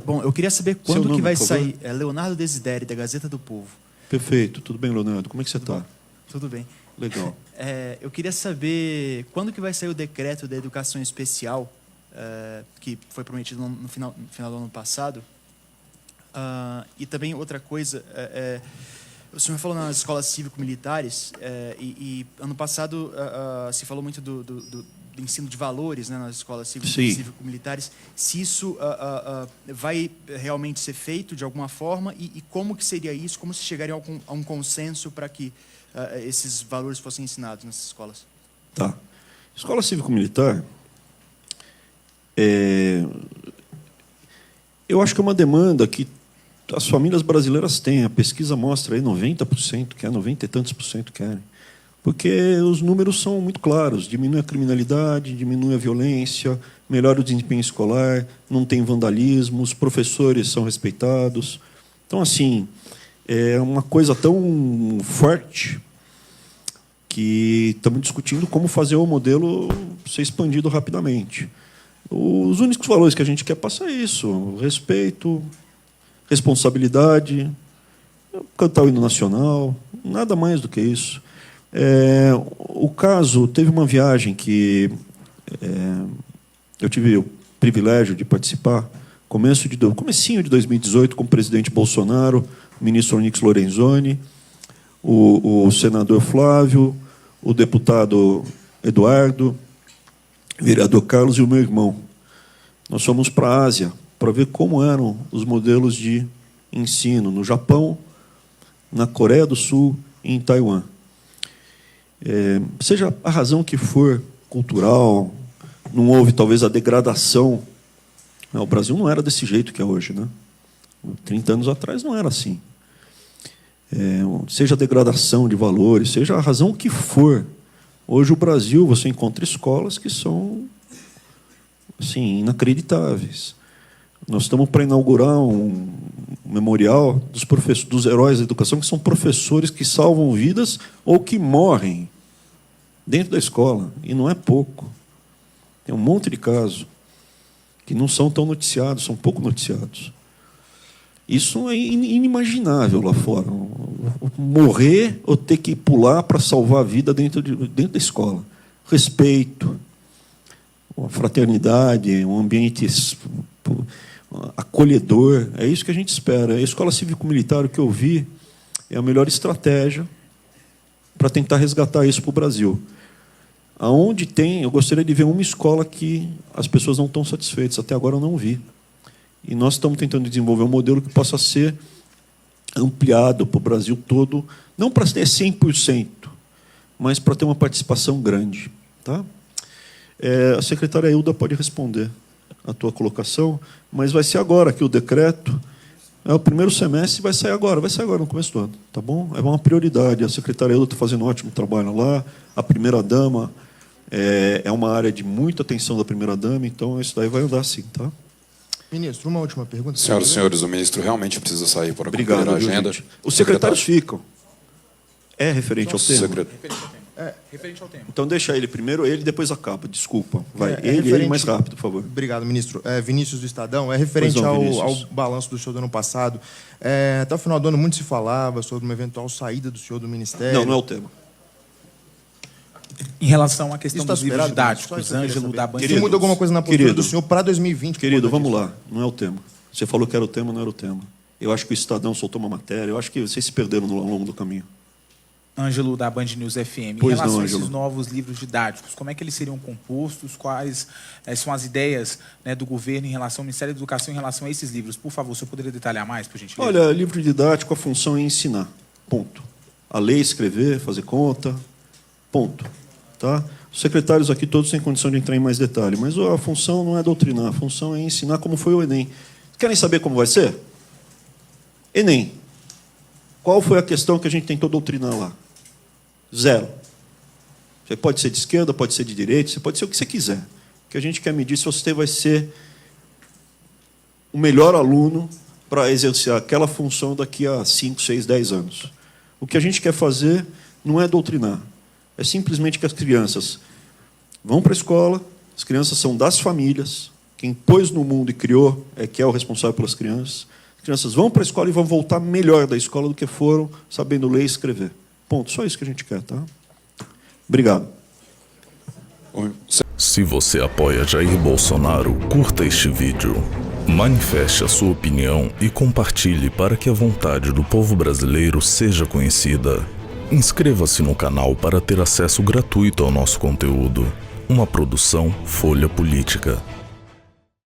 Bom, eu queria saber quando que vai sair. Leonardo Desideri, da Gazeta do Povo. Perfeito. Tudo bem, Leonardo? Como é que você está? Tudo bem. Legal. Eu queria saber quando que vai sair o decreto da educação especial, que foi prometido no final do ano passado. E também outra coisa, o senhor falou nas escolas cívico-militares, e ano passado se falou muito do ensino de valores, né, nas escolas cívico-militares. Se isso vai realmente ser feito de alguma forma e como que seria isso? Como se chegaria a um consenso para que esses valores fossem ensinados nessas escolas? Tá. Escola cívico-militar, eu acho que é uma demanda que as famílias brasileiras têm. A pesquisa mostra aí 90% quer, 90 e tantos por cento querem. Porque os números são muito claros. Diminui a criminalidade, diminui a violência, melhora o desempenho escolar, não tem vandalismo, os professores são respeitados. Então, assim, é uma coisa tão forte que estamos discutindo como fazer o modelo ser expandido rapidamente. Os únicos valores que a gente quer passar é isso: respeito, responsabilidade, cantar o hino nacional, nada mais do que isso. O caso, teve uma viagem que eu tive o privilégio de participar, comecinho de 2018, com o presidente Bolsonaro, o ministro Onyx Lorenzoni, o senador Flávio, o deputado Eduardo, o vereador Carlos e o meu irmão. Nós fomos para a Ásia para ver como eram os modelos de ensino no Japão, na Coreia do Sul e em Taiwan. Seja a razão que for, cultural, não houve talvez a degradação. O Brasil não era desse jeito que é hoje, né? 30 anos atrás não era assim. Seja a degradação de valores, seja a razão que for. Hoje o Brasil, você encontra escolas que são assim, inacreditáveis. Nós estamos para inaugurar um memorial dos heróis da educação, que são professores que salvam vidas ou que morrem dentro da escola. E não é pouco. Tem um monte de casos que não são tão noticiados, são pouco noticiados. Isso é inimaginável lá fora. Morrer ou ter que pular para salvar a vida dentro da escola. Respeito, uma fraternidade, um ambiente acolhedor. É isso que a gente espera. A escola cívico-militar, o que eu vi, é a melhor estratégia para tentar resgatar isso para o Brasil. Aonde tem, eu gostaria de ver uma escola que as pessoas não estão satisfeitas. Até agora eu não vi. E nós estamos tentando desenvolver um modelo que possa ser ampliado para o Brasil todo, não para ter 100%, mas para ter uma participação grande. Tá? A secretária Hilda pode responder. a tua colocação, mas vai ser agora que o decreto, o primeiro semestre vai sair agora no começo do ano, tá bom? É uma prioridade, a Secretaria está fazendo um ótimo trabalho lá, a primeira-dama é uma área de muita atenção da primeira-dama, então isso daí vai andar sim, tá? Ministro, uma última pergunta. Senhoras e senhores, o ministro realmente precisa sair para Obrigado, cumprir a viu, agenda. gente? Os secretários ficam. É referente ao tema? Referente ao tema. Então deixa ele primeiro, ele depois acaba. Desculpa. Vai, ele referente- mais rápido, por favor. Obrigado, ministro. Vinícius do Estadão. É referente Pois não, ao Vinícius. balanço do senhor do ano passado. Até o final do ano muito se falava sobre uma eventual saída do senhor do ministério. Não é o tema. Em relação à questão Isso está dos livros superado, ministro? Só didáticos, isso eu queria Ângelo saber. da Band. Se muda alguma coisa na postura Querido. do senhor para 2020. Querido, por conta vamos disso. lá. Não é o tema. Você falou que era o tema, não era o tema. Eu acho que o Estadão soltou uma matéria. Eu acho que vocês se perderam ao longo do caminho. Ângelo da Band News FM. Pois Em relação não, a esses Ângelo. novos livros didáticos, como é que eles seriam compostos? Quais são as ideias, né, do governo em relação ao Ministério da Educação em relação a esses livros? Por favor, o senhor poderia detalhar mais, por gentileza? Olha, livro didático, a função é ensinar. Ponto. A ler, escrever, fazer conta. Ponto. Tá? Os secretários aqui todos têm condição de entrar em mais detalhe, mas a função não é doutrinar, a função é ensinar como foi o Enem. Querem saber como vai ser? Enem. Qual foi a questão que a gente tentou doutrinar lá? 0. Você pode ser de esquerda, pode ser de direita, você pode ser o que você quiser. O que a gente quer medir se você vai ser o melhor aluno para exercer aquela função daqui a 5, 6, 10 anos. O que a gente quer fazer não é doutrinar. É simplesmente que as crianças vão para a escola, as crianças são das famílias, quem pôs no mundo e criou é que é o responsável pelas crianças. As crianças vão para a escola e vão voltar melhor da escola do que foram, sabendo ler e escrever. Ponto. Só isso que a gente quer, tá? Obrigado. Se você apoia Jair Bolsonaro, curta este vídeo. Manifeste a sua opinião e compartilhe para que a vontade do povo brasileiro seja conhecida. Inscreva-se no canal para ter acesso gratuito ao nosso conteúdo. Uma produção Folha Política.